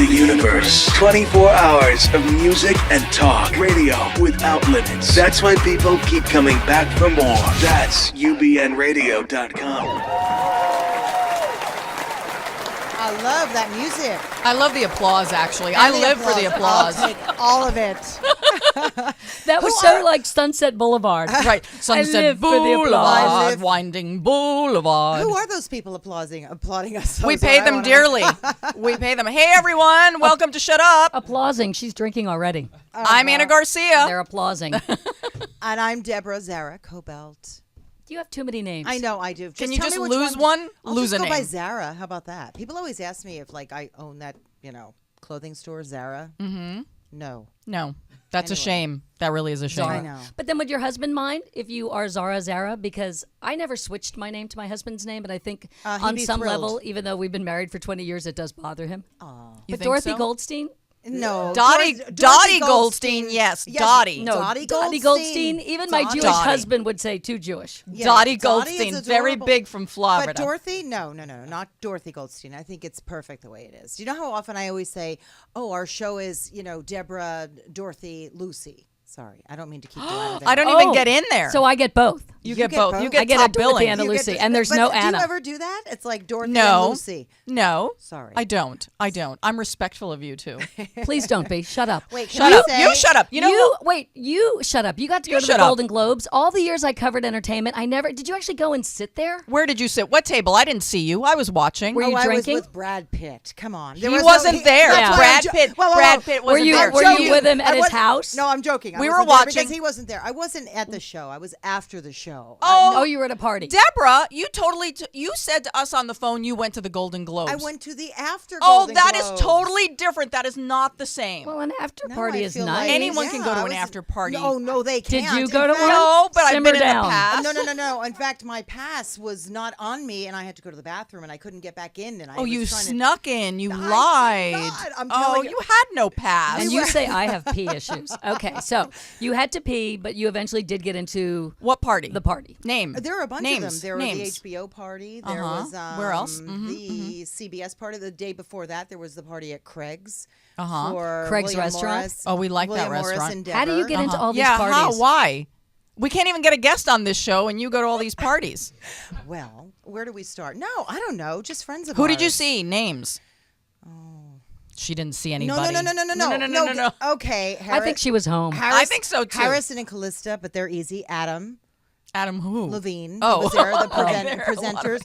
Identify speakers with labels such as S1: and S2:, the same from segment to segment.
S1: the universe. 24 hours of music and talk. Radio without limits. That's why people keep coming back for more. That's ubnradio.com.
S2: I love that music.
S3: I love the applause, actually. I live for the applause.
S2: I'll take all of it.
S4: That was so like Sunset Boulevard.
S3: Right. Sunset Boulevard, Winding Boulevard.
S2: Who are those people applauding us?
S3: We pay them dearly. We pay them. Hey, everyone. Welcome to Shut Up.
S4: Applauding. She's drinking already.
S3: I'm Anna Garcia.
S4: They're applauding.
S2: And I'm Deborah Zara Kobylt.
S4: You have too many names.
S2: I know, I do.
S3: Can you
S2: tell
S3: just
S2: me which
S3: lose one?
S2: I'll
S3: Lose
S2: just
S3: a
S2: go by
S3: name.
S2: Zara. How about that? People always ask me if I own that, clothing store, Zara. Mm-hmm. No.
S3: That's a shame. That really is a shame.
S2: I know.
S4: But then would your husband mind if you are Zara? Because I never switched my name to my husband's name, but I think on some level, even though we've been married for 20 years, it does bother him. But Dorothy
S3: so?
S4: Goldstein?
S2: No.
S3: Dottie Goldstein, yes. Dottie.
S4: No,
S2: Dottie
S4: Goldstein. Even my Jewish husband would say too Jewish.
S2: Yeah,
S3: Dottie
S2: Dottie
S3: Goldstein,
S2: is
S3: very
S2: adorable.
S3: big from Florida.
S2: But Dorothy, no, not Dorothy Goldstein. I think it's perfect the way it is. Do you know how often I always say, our show is, Deborah, Dorothy, Lucy. Sorry, I don't mean to keep you out of that.
S3: I don't even get in there.
S4: So I get both.
S3: You get both. You get
S4: I get
S3: top
S4: a
S3: billing.
S4: Dorothy and a Lucy, and there's
S2: but
S4: no
S2: do
S4: Anna.
S2: you ever do that? It's like Dorothy
S3: No.
S2: and Lucy.
S3: No.
S2: Sorry.
S3: I don't. I'm respectful of you two.
S4: Please don't be. Shut up.
S2: Wait, can
S3: Shut
S2: I
S3: up.
S2: say-
S3: You shut up. You know
S4: You shut up. You got to go to the
S3: shut up.
S4: Golden Globes. All the years I covered entertainment, I never. Did you actually go and sit there?
S3: Where did you sit? What table? I didn't see you. I was watching.
S4: Were you
S2: I was
S4: drinking?
S2: with Brad Pitt. Come on.
S3: He wasn't there.
S2: That's
S4: Yeah.
S2: why
S3: Brad
S2: I'm
S3: Pitt.
S2: Whoa,
S3: Brad Pitt wasn't there.
S4: Were you with him at his house?
S2: No, I'm joking.
S3: We
S2: I
S3: were
S2: wasn't there
S3: watching.
S2: because he wasn't there. I wasn't at the show. I was after the show.
S4: Oh, you were at a party.
S3: Deborah, you totally. You said to us on the phone you went to the Golden Globes.
S2: I went to the after.
S3: Oh,
S2: Golden
S3: that is
S2: Globes.
S3: totally different. That is not the same.
S4: Well, an after
S2: No,
S4: party
S2: I
S4: is
S2: feel
S4: nice.
S2: like-
S3: Anyone can go
S2: Yeah,
S3: to
S2: I
S3: an
S2: was-
S3: after party.
S2: No, they
S4: Did
S2: can't.
S4: you go
S2: In
S4: to
S2: fact-
S4: one?
S3: No, but I've
S4: Simmer
S3: been in
S4: down.
S3: the past.
S2: No. In fact, my pass was not on me, and I had to go to the bathroom, and I couldn't get back in. And I
S3: Oh,
S2: was
S3: you
S2: trying
S3: snuck in. You
S2: I did
S3: lied.
S2: not. I'm
S3: oh,
S2: telling you.
S3: you had no pass.
S4: And you say I have pee issues. Okay, so you had to pee, but you eventually did get into
S3: What party?
S4: the party.
S3: Name.
S2: There were a bunch
S3: Names.
S2: of them. There
S3: Names.
S2: was the HBO party. There
S3: Uh-huh.
S2: was
S3: Where else?
S2: the CBS party. The day before that, there was the party at Craig's.
S3: Uh-huh.
S2: For
S4: Craig's
S2: William
S4: restaurant?
S2: Morris,
S3: Oh, we like that
S2: William Morris
S3: restaurant.
S2: and
S4: How do you
S2: Deborah.
S4: get into all these
S3: yeah,
S4: parties?
S3: how? Why? We can't even get a guest on this show, and you go to all these parties.
S2: Well, where do we start? No, I don't know. Just friends of
S3: Who
S2: ours.
S3: did you see? Names. She didn't see anybody.
S2: No. Okay,
S4: I think she was home.
S3: I think so, too.
S2: Harrison and Callista, but they're easy. Adam
S3: Adam who?
S2: Levine
S3: Oh.
S2: was there. The
S3: There,
S2: presenters.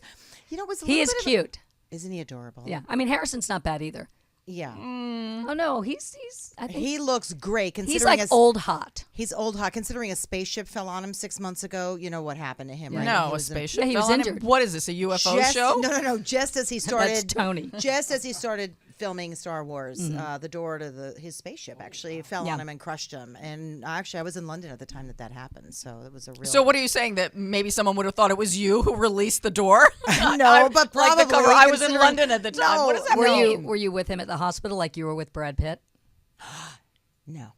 S2: You know, it was a
S4: He
S2: little
S4: is
S2: bit of
S4: cute.
S2: isn't he adorable?
S4: Yeah, I mean Harrison's not bad either.
S2: Yeah.
S4: Oh no, he's. I think
S2: He looks great considering
S4: he's like old hot.
S2: He's old hot. Considering a spaceship fell on him 6 months ago, you know what happened to him, right?
S3: No,
S2: He
S3: a
S2: was in-
S3: spaceship.
S4: Yeah, he was
S3: fell on him.
S4: injured.
S3: What is this? A UFO
S2: Just,
S3: show?
S2: No. Just as he started,
S4: That's Tony.
S2: Just as he started filming Star Wars, the door to his spaceship actually fell
S4: Yeah.
S2: on him and crushed him. And actually, I was in London at the time that happened, so it was a real.
S3: So what are you saying, that maybe someone would have thought it was you who released the door?
S2: No, but
S3: like the cover.
S2: probably,
S3: I was in
S2: considering-
S3: London at the time.
S2: No,
S3: What does that
S4: Were
S3: mean?
S4: you with him at the hospital like you were with Brad Pitt?
S2: No.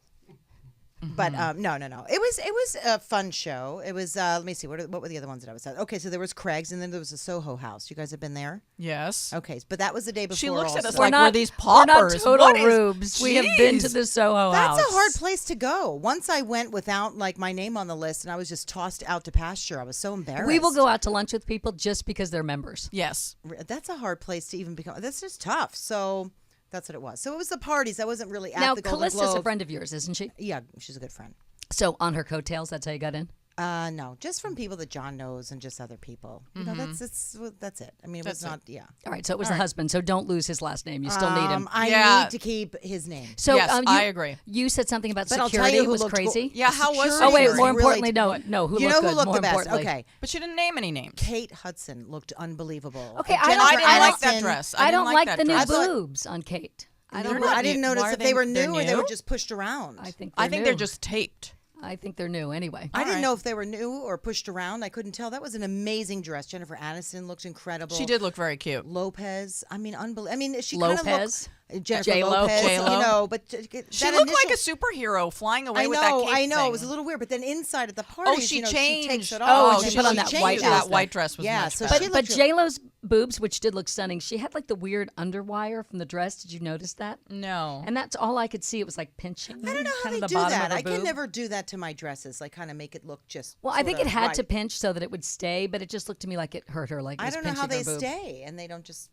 S2: But no. It was a fun show. It was. Let me see. What were the other ones that I was at? Okay, so there was Craig's, and then there was a Soho House. You guys have been there?
S3: Yes.
S2: Okay, but that was the day before.
S3: She looks at us
S2: also.
S3: like we're these
S4: We're not
S3: paupers.
S4: total
S3: What is-
S4: rubes. We have been to
S3: Jeez.
S4: the Soho House.
S2: That's a hard place to go. Once I went without like my name on the list, and I was just tossed out to pasture. I was so embarrassed.
S4: We will go out to lunch with people just because they're members.
S3: Yes.
S2: That's a hard place to even become. That's just tough. So that's what it was. So it was the parties. I wasn't really at
S4: Now,
S2: the Golden
S4: Callista's
S2: Globe.
S4: a friend of yours, isn't she?
S2: Yeah, she's a good friend.
S4: So on her coattails, that's how you got in?
S2: No, just from people that John knows and just other people. You know, that's it. I mean, it was not. Yeah.
S4: All right, so it was the husband. So don't lose his last name. You still need him.
S2: I
S3: Yeah.
S2: need to keep his name.
S4: So
S3: Yes, I
S4: you-
S3: agree.
S4: You said something about
S2: But I'll
S4: security.
S2: tell you
S4: It
S2: who
S4: was
S2: looked
S4: crazy.
S3: Yeah, how was
S2: Security
S4: Oh wait,
S3: security?
S2: was
S4: more
S2: really-
S4: importantly, no. Who
S2: you
S4: looked
S2: know
S4: good?
S2: who looked
S4: more
S2: the best?
S4: importantly.
S2: Okay,
S3: But she didn't name any names.
S2: Kate Hudson looked unbelievable.
S4: Okay,
S2: And
S4: I
S2: Jennifer
S3: didn't like that
S2: Aniston-
S3: dress.
S4: I don't like
S3: that
S4: the new
S3: dress.
S4: boobs on Kate. I don't.
S3: not
S2: I didn't
S3: new.
S2: notice
S3: Why are
S2: if they were
S3: they're
S2: new or they were
S3: new?
S2: just pushed around.
S4: I think
S3: I
S4: they're
S3: think
S4: new.
S3: they're just taped.
S4: I think they're new anyway.
S2: I didn't
S3: right.
S2: know if they were new or pushed around. I couldn't tell. That was an amazing dress. Jennifer Aniston looked incredible.
S3: She did look very cute.
S2: Lopez. I mean, unbelievable. I mean, she kind of
S4: Lopez?
S2: Jennifer
S3: J-Lo,
S2: Lopez,
S3: J-Lo.
S2: you know, but
S3: She looked like a superhero flying away with that cape
S2: I know.
S3: thing.
S2: It was a little weird, but then inside at the party,
S3: she
S2: she
S3: changed.
S2: takes it
S3: Oh,
S2: off.
S3: she
S2: and
S4: put on
S2: then
S4: that
S2: changes
S4: white dress.
S3: That white dress was much
S2: so
S3: better.
S2: she
S4: But
S2: looked
S4: J-Lo's boobs, which did look stunning, she had like the weird underwire from the dress. Did you notice that?
S3: No.
S4: And that's all I could see. It was like pinching.
S2: I don't know how
S4: kind
S2: they
S4: of the
S2: do
S4: bottom
S2: that.
S4: of her
S2: I can
S4: boob.
S2: never do that to my dresses. Like kind of make it look just.
S4: Well, I think it
S2: sorta
S4: had to
S2: right.
S4: pinch so that it would stay, but it just looked to me like it hurt her. Like it
S2: I
S4: was
S2: don't know how
S4: pinching
S2: they
S4: her boob.
S2: stay, and they don't just.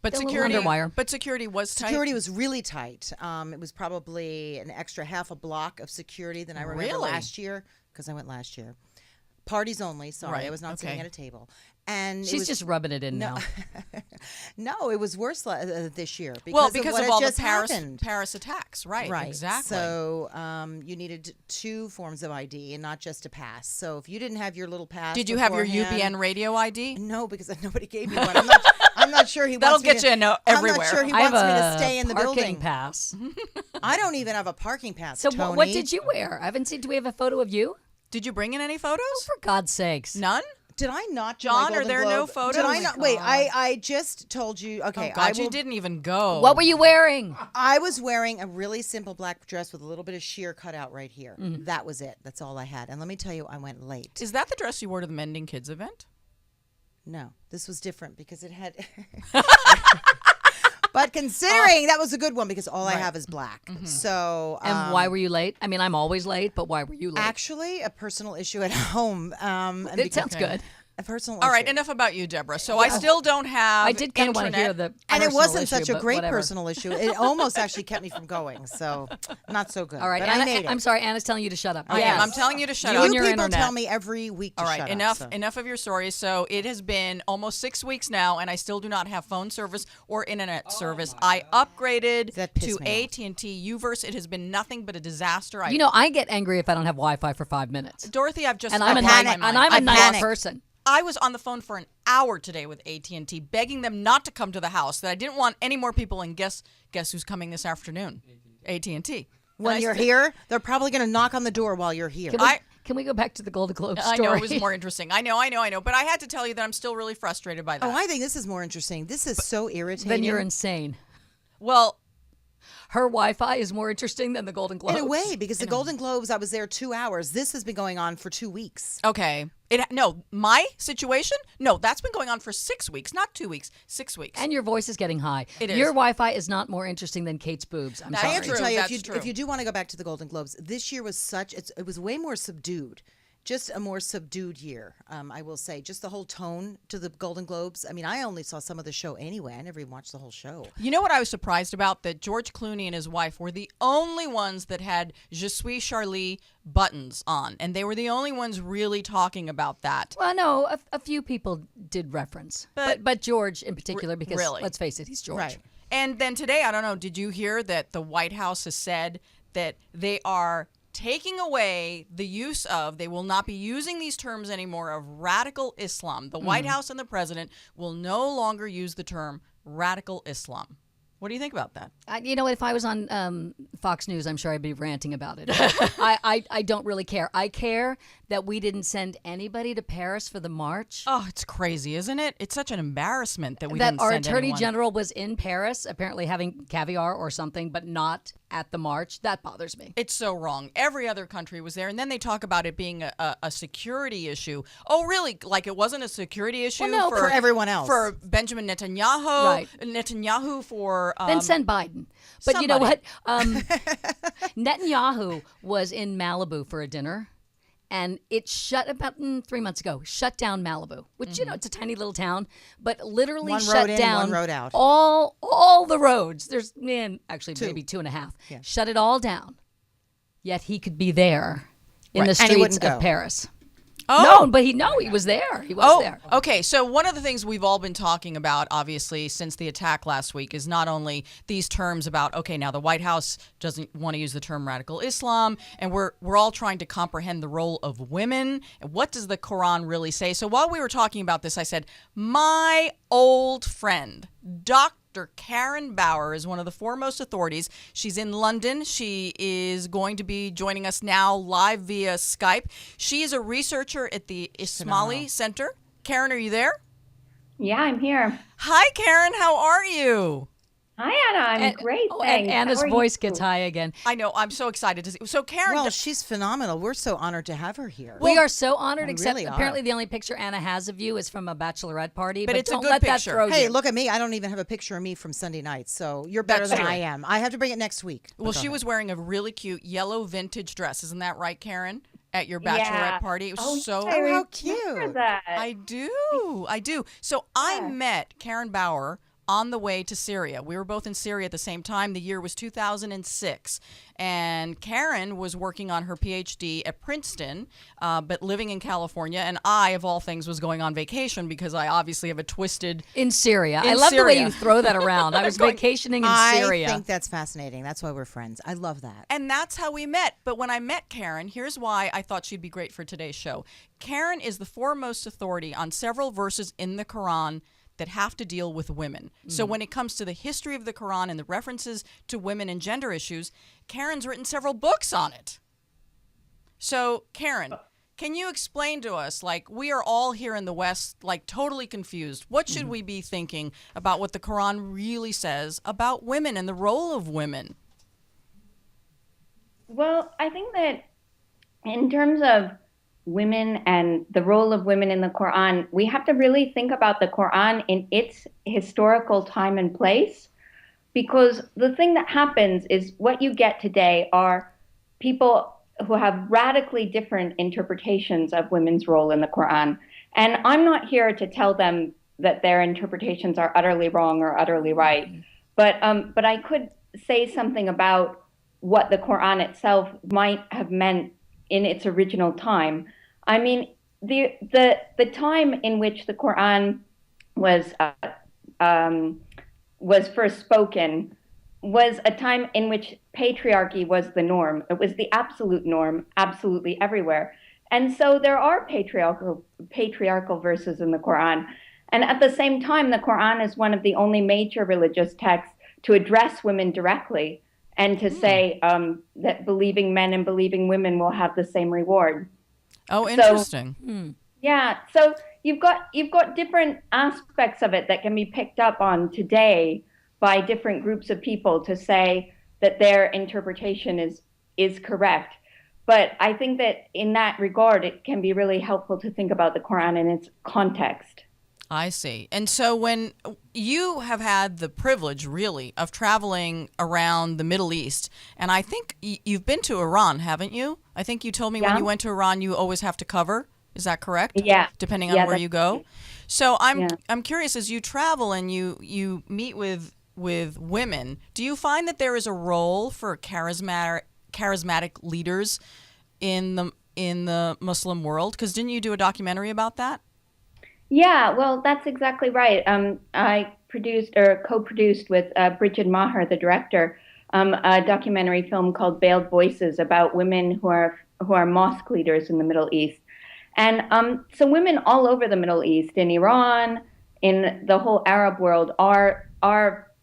S3: But
S4: The little
S3: security,
S4: underwire.
S3: but security was tight.
S2: Security was really tight. It was probably an extra half a block of security than I remember
S3: Really?
S2: last year because I went last year. Parties only. Sorry,
S3: Right,
S2: I was not sitting
S3: okay.
S2: at a table. And it
S4: She's
S2: was,
S4: just rubbing it in now.
S2: no, it was worse this year because
S3: Well, because
S2: what
S3: of
S2: had
S3: all the
S2: just
S3: Paris
S2: happened.
S3: Paris attacks, right?
S2: Right.
S3: Exactly.
S2: So you needed 2 forms of ID and not just a pass. So if you didn't have your little pass,
S3: Did you have your
S2: beforehand-
S3: UBN radio ID?
S2: No, because nobody gave me one. I'm not sure he
S3: That'll
S2: wants me
S3: get
S2: to,
S3: you in everywhere.
S2: I'm not sure he
S4: I have
S2: wants me
S4: a
S2: to stay in the
S4: parking
S2: building.
S4: pass.
S2: I don't even have a parking pass.
S4: So
S2: Tony.
S4: what did you wear? I haven't seen. Do we have a photo of you?
S3: Did you bring in any photos?
S4: For God's sakes!
S3: None.
S2: Did I not? do
S3: John,
S2: my
S3: are
S2: Golden
S3: there no
S2: Globe?
S3: photos?
S2: Did
S3: Oh
S2: I
S3: my
S2: not? Wait, I just told you. Okay,
S3: Oh God,
S2: I will,
S3: you didn't even go.
S4: What were you wearing?
S2: I was wearing a really simple black dress with a little bit of sheer cut out right here.
S3: Mm-hmm.
S2: That was it. That's all I had. And let me tell you, I went late.
S3: Is that the dress you wore to the Mending Kids event?
S2: No, this was different because it had. But considering that was a good one because all I have is black.
S3: Mm-hmm.
S2: So
S4: And why were you late? I mean, I'm always late, but why were you late?
S2: actually a personal issue at home. And
S4: it
S2: because-
S4: sounds good.
S2: A personal
S3: All right,
S2: issue.
S3: enough about you, Deborah. So I still don't have.
S4: I did kind of want to hear
S3: intranet.
S4: the.
S2: And it
S4: personal
S2: wasn't
S4: issue,
S2: such a
S4: but
S2: great
S4: whatever.
S2: personal issue. It almost actually kept me from going. So not so good.
S4: All right,
S2: but
S4: Anna,
S2: I made it.
S4: I'm sorry, Anna's telling you to shut up.
S3: I am.
S2: Yes.
S3: I'm telling you to shut
S4: You
S3: up.
S4: and
S2: You
S4: your
S2: people
S4: internet.
S2: tell me every week to
S3: All right,
S2: shut
S3: enough
S2: up. So.
S3: enough of your stories. So it has been almost 6 weeks now, and I still do not have phone service or internet service. I upgraded
S2: That
S3: to
S2: pissed me off.
S3: AT&T Uverse. It has been nothing but a disaster.
S4: You know, I get angry if I don't have Wi-Fi for 5 minutes,
S3: Dorothy, I've just
S4: and I'm a
S3: applied
S4: night,
S3: my
S4: and
S3: mind.
S4: I'm a
S2: I
S4: night
S2: panic.
S4: person.
S3: I was on the phone for an hour today with AT&T, begging them not to come to the house. That I didn't want any more people. And guess who's coming this afternoon? AT&T.
S2: When
S3: And I
S2: you're
S3: said-
S2: here, they're probably going to knock on the door while you're here.
S4: Can we go back to the Golden Globe
S3: I
S4: story?
S3: know it was more interesting. I know. But I had to tell you that I'm still really frustrated by that.
S2: Oh, I think this is more interesting. This is so irritating.
S4: Then you're insane.
S3: Well,
S4: Her Wi-Fi is more interesting than the Golden Globes.
S2: in a way, because the Golden Globes, I was there 2 hours. This has been going on for 2 weeks.
S3: okay. My situation? No, that's been going on for 6 weeks, not 2 weeks, 6 weeks.
S4: And your voice is getting high.
S3: It is.
S4: Your Wi-Fi is not more interesting than Kate's boobs. I'm
S3: That's
S4: sorry.
S2: I have to
S3: true,
S2: tell you,
S3: that's
S2: if
S3: true.
S2: you do want to go back to the Golden Globes, this year was it was way more subdued. Just a more subdued year, I will say. Just the whole tone to the Golden Globes. I mean, I only saw some of the show anyway. I never even watched the whole show.
S3: You know what I was surprised about? That George Clooney and his wife were the only ones that had Je suis Charlie buttons on. And they were the only ones really talking about that.
S4: Well, no, a few people did reference, but George in particular, because
S3: really?
S4: let's face it, he's George.
S2: Right.
S3: And then today, I don't know, did you hear that the White House has said that they are taking away the use of, they will not be using these terms anymore, of radical Islam. The White House and the president will no longer use the term radical Islam. What do you think about that?
S4: You know what? If I was on Fox News, I'm sure I'd be ranting about it. I don't really care. I care that we didn't send anybody to Paris for the march.
S3: Oh, it's crazy, isn't it? It's such an embarrassment that we
S4: That
S3: didn't
S4: our
S3: send
S4: attorney
S3: anyone.
S4: general was in Paris, apparently having caviar or something, but not at the march. That bothers me.
S3: It's so wrong. Every other country was there, and then they talk about it being a security issue. Oh, really? Like it wasn't a security issue
S4: no,
S2: for everyone else.
S3: For Benjamin Netanyahu,
S4: Right.
S3: Netanyahu for
S4: Then send Biden. But you know
S3: somebody.
S4: what? Netanyahu was in Malibu for a dinner, and it shut about 3 months ago. Shut down Malibu, which you know it's a tiny little town, but literally
S2: One
S4: shut
S2: road in,
S4: down
S2: one road out.
S4: all the roads. There's actually
S2: 2.
S4: maybe 2.5.
S2: Yeah.
S4: Shut it all down. Yet he could be there in the
S2: And he
S4: streets
S2: wouldn't
S4: of
S2: go.
S4: Paris.
S3: Oh.
S4: No, but he was there. He was there.
S3: Okay. So one of the things we've all been talking about, obviously, since the attack last week is not only these terms about, okay, now the White House doesn't want to use the term radical Islam, and we're all trying to comprehend the role of women, and what does the Quran really say? So while we were talking about this, I said, my old friend, Dr. Karen Bauer is one of the foremost authorities. She's in London. She is going to be joining us now live via Skype. She is a researcher at the Ismaili Center. Karen, are you there?
S5: Yeah, I'm here.
S3: Hi, Karen. How are you?
S5: Hi, Anna. I'm great.
S4: Oh, and
S5: Thanks.
S4: Anna's
S5: How are
S4: voice
S5: you?
S4: gets high again.
S3: I know. I'm so excited to see. So Karen,
S2: Well, she's phenomenal. We're so honored to have her here.
S4: We are so honored,
S2: We
S4: except
S2: really are.
S4: apparently the only picture Anna has of you is from a bachelorette party.
S3: But it's a
S4: don't
S3: good
S4: let
S3: picture.
S4: that throw
S2: Hey,
S4: you.
S2: look at me. I don't even have a picture of me from Sunday night, so you're better
S3: That's
S2: than
S3: true.
S2: I am. I have to bring it next week.
S3: well, she was wearing a really cute yellow vintage dress. Isn't that right, Karen? At your bachelorette
S5: Yeah.
S3: party, it was
S5: Oh,
S3: so.
S5: I
S2: how
S5: remember
S2: cute.
S5: That.
S3: I do. So I met Karen Bauer on the way to Syria. We were both in Syria at the same time. The year was 2006. And Karen was working on her PhD at Princeton, but living in California. And I, of all things, was going on vacation because I obviously have a twisted.
S4: In Syria. I
S3: In
S4: love the way
S3: Syria.
S4: you throw that around. I was vacationing in Syria.
S2: I think that's fascinating. That's why we're friends. I love that.
S3: And that's how we met. But when I met Karen, here's why I thought she'd be great for today's show. Karen is the foremost authority on several verses in the Quran that have to deal with women. So when it comes to the history of the Quran and the references to women and gender issues, Karen's written several books on it. So, Karen, can you explain to us, like, we are all here in the West, like, totally confused. What should we be thinking about what the Quran really says about women and the role of women?
S5: Well, I think that in terms of women and the role of women in the Quran, we have to really think about the Quran in its historical time and place. Because the thing that happens is what you get today are people who have radically different interpretations of women's role in the Quran. And I'm not here to tell them that their interpretations are utterly wrong or utterly right. But I could say something about what the Quran itself might have meant in its original time. I mean, the time in which the Quran was first spoken was a time in which patriarchy was the norm. It was the absolute norm, absolutely everywhere. And so there are patriarchal verses in the Quran. And at the same time, the Quran is one of the only major religious texts to address women directly and to say that believing men and believing women will have the same reward.
S3: Oh, interesting.
S5: Yeah, so you've got different aspects of it that can be picked up on today by different groups of people to say that their interpretation is correct. But I think that in that regard, it can be really helpful to think about the Quran in its context.
S3: I see. And so when you have had the privilege, really, of traveling around the Middle East, and I think you've been to Iran, haven't you? I think you told me when you went to Iran, you always have to cover. Is that correct?
S5: Yeah.
S3: Depending on where you go. So I'm curious, as you travel and you meet with women, do you find that there is a role for charismatic leaders in the Muslim world? Because didn't you do a documentary about that?
S5: Yeah, well, that's exactly right. I produced or co-produced with Bridget Maher, the director, a documentary film called Veiled Voices about women who are mosque leaders in the Middle East. And so women all over the Middle East, in Iran, in the whole Arab world, are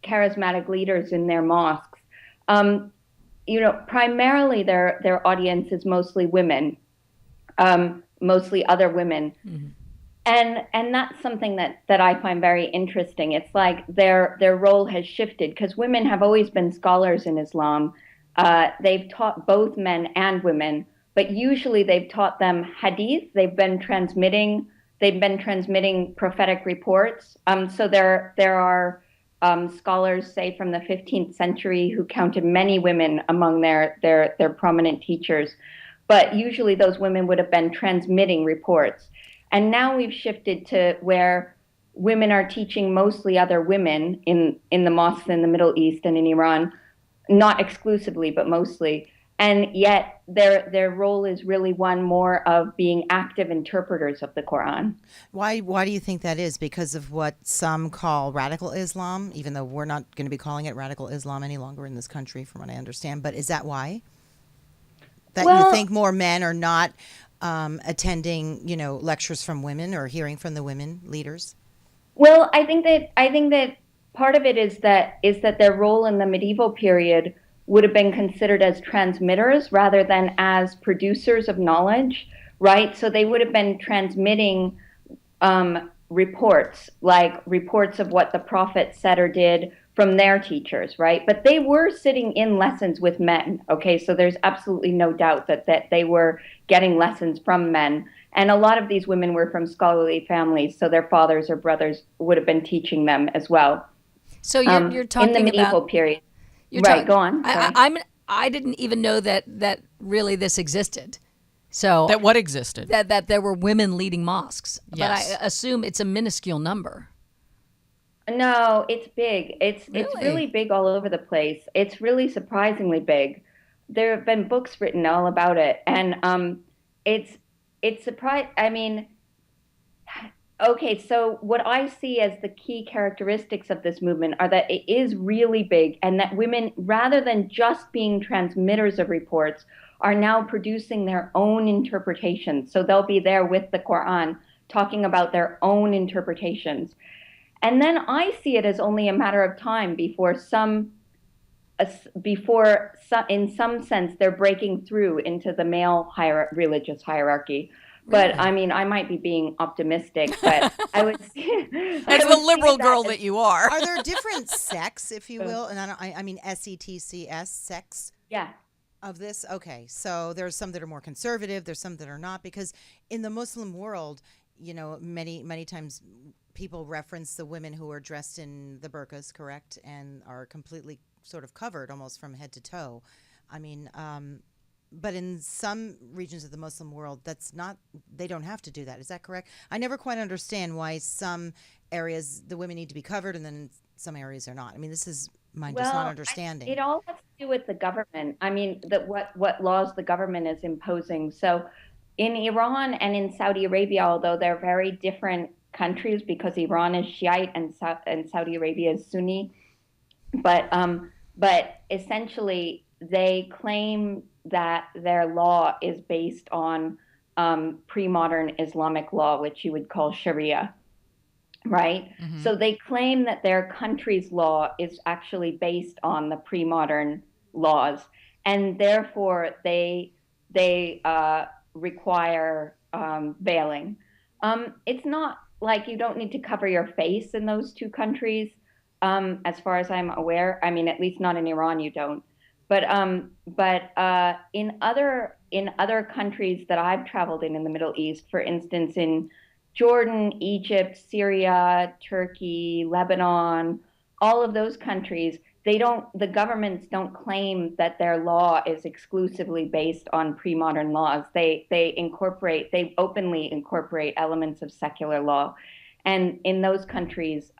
S5: charismatic leaders in their mosques. Primarily their audience is mostly women, mostly other women. Mm-hmm. And that's something that I find very interesting. It's like their role has shifted because women have always been scholars in Islam. They've taught both men and women, but usually they've taught them hadith. They've been transmitting prophetic reports. So there are scholars, say from the 15th century, who counted many women among their prominent teachers. But usually those women would have been transmitting reports. And now we've shifted to where women are teaching mostly other women in the mosques in the Middle East and in Iran, not exclusively, but mostly. And yet their role is really one more of being active interpreters of the Quran.
S2: Why do you think that is? Because of what some call radical Islam, even though we're not going to be calling it radical Islam any longer in this country, from what I understand. But is that why? You think more men are not attending, lectures from women or hearing from the women leaders?
S5: Well, I think that part of it is that their role in the medieval period would have been considered as transmitters rather than as producers of knowledge, right? So they would have been transmitting reports, like reports of what the prophet said or did from their teachers, right? But they were sitting in lessons with men, okay? So there's absolutely no doubt that they were getting lessons from men. And a lot of these women were from scholarly families, so their fathers or brothers would have been teaching them as well.
S4: So you're talking
S5: in the medieval
S4: about
S5: period.
S4: you're
S5: Right,
S4: talk-
S5: go on. Sorry.
S4: I didn't even know that really this existed. So
S3: That what existed?
S4: that there were women leading mosques,
S3: Yes.
S4: but I assume it's a minuscule number.
S5: No, it's big. It's really big all over the place. It's really surprisingly big. There have been books written all about it, and it's surprise. I mean, okay, so what I see as the key characteristics of this movement are that it is really big, and that women, rather than just being transmitters of reports, are now producing their own interpretations. So they'll be there with the Quran, talking about their own interpretations. And then I see it as only a matter of time before in some sense, they're breaking through into the male religious hierarchy. But I mean, I might be being optimistic, but I would see.
S3: As the liberal girl that you are.
S2: Are there different sects, if you will? And I mean SETCS, sects
S5: Yeah.
S2: of this? Okay, so there's some that are more conservative, there's some that are not, because in the Muslim world, you know, many times people reference the women who are dressed in the burqas, correct, and are completely sort of covered almost from head to toe. I mean, but in some regions of the Muslim world, that's not, they don't have to do that. Is that correct? I never quite understand why some areas the women need to be covered and then some areas are not. I mean, this is my just not understanding.
S5: It all has to do with the government. I mean, what laws the government is imposing. So in Iran and in Saudi Arabia, although they're very different countries because Iran is Shiite and Saudi Arabia is Sunni, but essentially they claim that their law is based on pre-modern Islamic law, which you would call Sharia, right? Mm-hmm. So they claim that their country's law is actually based on the pre-modern laws, and therefore they require veiling. It's not like you don't need to cover your face in those two countries, as far as I'm aware. I mean, at least not in Iran, you don't. But in other countries that I've traveled in the Middle East, for instance, in Jordan, Egypt, Syria, Turkey, Lebanon, all of those countries, the governments don't claim that their law is exclusively based on pre-modern laws. They openly incorporate elements of secular law, and in those countries,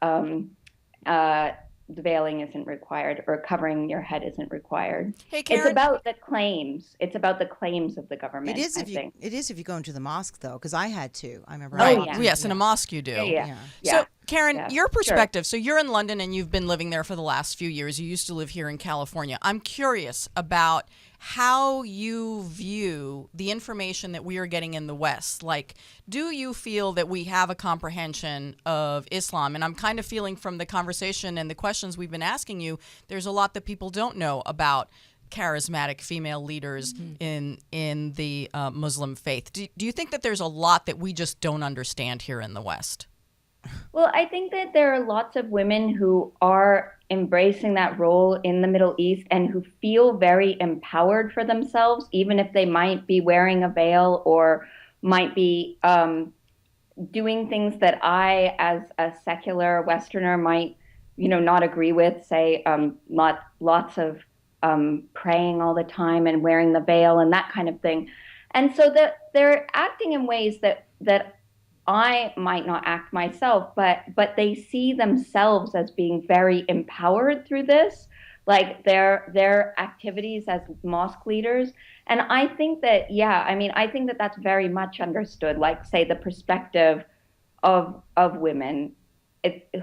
S5: the veiling isn't required, or covering your head isn't required.
S3: Hey, Karen.
S5: It's about the claims. It's about the claims of the government.
S2: It is if you go into the mosque, though, because I had to. I remember.
S3: Right.
S5: Yeah.
S3: Yes, in a mosque you do.
S5: Yeah.
S3: So, Karen, your perspective.
S5: Sure.
S3: So you're in London and you've been living there for the last few years. You used to live here in California. I'm curious about how you view the information that we are getting in the West. Like, do you feel that we have a comprehension of Islam? And I'm kind of feeling from the conversation and the questions we've been asking you, there's a lot that people don't know about charismatic female leaders in the Muslim faith. Do you think that there's a lot that we just don't understand here in the West?
S5: Well, I think that there are lots of women who are embracing that role in the Middle East and who feel very empowered for themselves, even if they might be wearing a veil or might be doing things that I, as a secular Westerner, might, not agree with. Say, lots of praying all the time and wearing the veil and that kind of thing. And so that they're acting in ways that I might not act myself, but they see themselves as being very empowered through this, like their activities as mosque leaders. And I think that, I think that that's very much understood, like, say, the perspective of women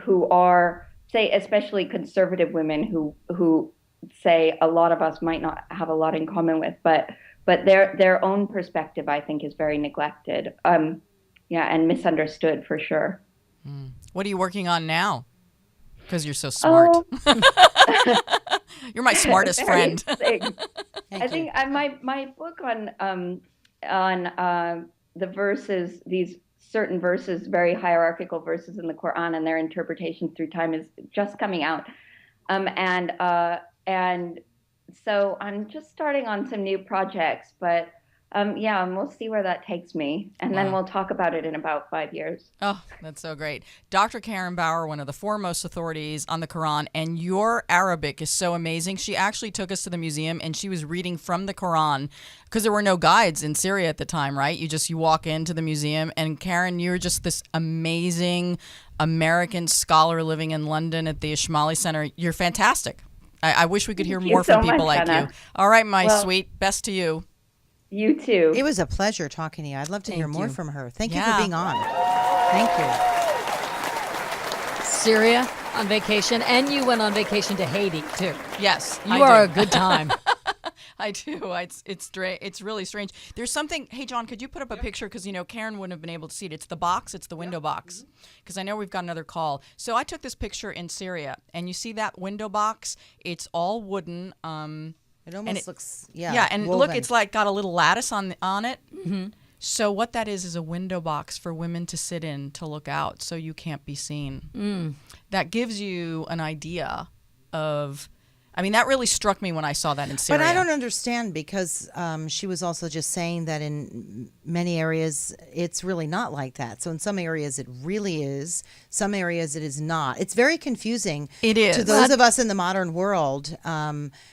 S5: who are, say, especially conservative women who say a lot of us might not have a lot in common with, but their own perspective, I think, is very neglected. And misunderstood for sure.
S3: What are you working on now? Because you're so smart. You're my smartest friend.
S5: I think my book on the verses, these certain verses, very hierarchical verses in the Quran and their interpretation through time, is just coming out. And so I'm just starting on some new projects, but yeah, and we'll see where that takes me, and then we'll talk about it in about 5 years.
S3: Oh, that's so great. Dr. Karen Bauer, one of the foremost authorities on the Quran, and your Arabic is so amazing. She actually took us to the museum and she was reading from the Quran because there were no guides in Syria at the time, right? You walk into the museum, and Karen, you're just this amazing American scholar living in London at the Ishmaeli Center. You're fantastic. I wish we could hear more from people like you. All right, my sweet. Best to you.
S5: You too.
S2: It was a pleasure talking to you. I'd love to hear more from her. Thank you
S3: Yeah.
S2: for being on. Thank you.
S4: Syria on vacation, and you went on vacation to Haiti too.
S3: Yes,
S4: You are a good time.
S3: I do. It's really strange. There's something. Hey, John, could you put up a picture? Because, Karen wouldn't have been able to see it. It's the box. It's the window box. Because I know we've got another call. So I took this picture in Syria, and you see that window box? It's all wooden.
S2: It almost looks,
S3: Yeah, and
S2: woven.
S3: look, it's like got a little lattice on it. Mm-hmm. So what that is a window box for women to sit in to look out so you can't be seen. That gives you an idea of... that really struck me when I saw that in Syria.
S2: But I don't understand, because she was also just saying that in many areas it's really not like that. So in some areas it really is. Some areas it is not. It's very confusing.
S3: It is.
S2: To those of us in the modern world.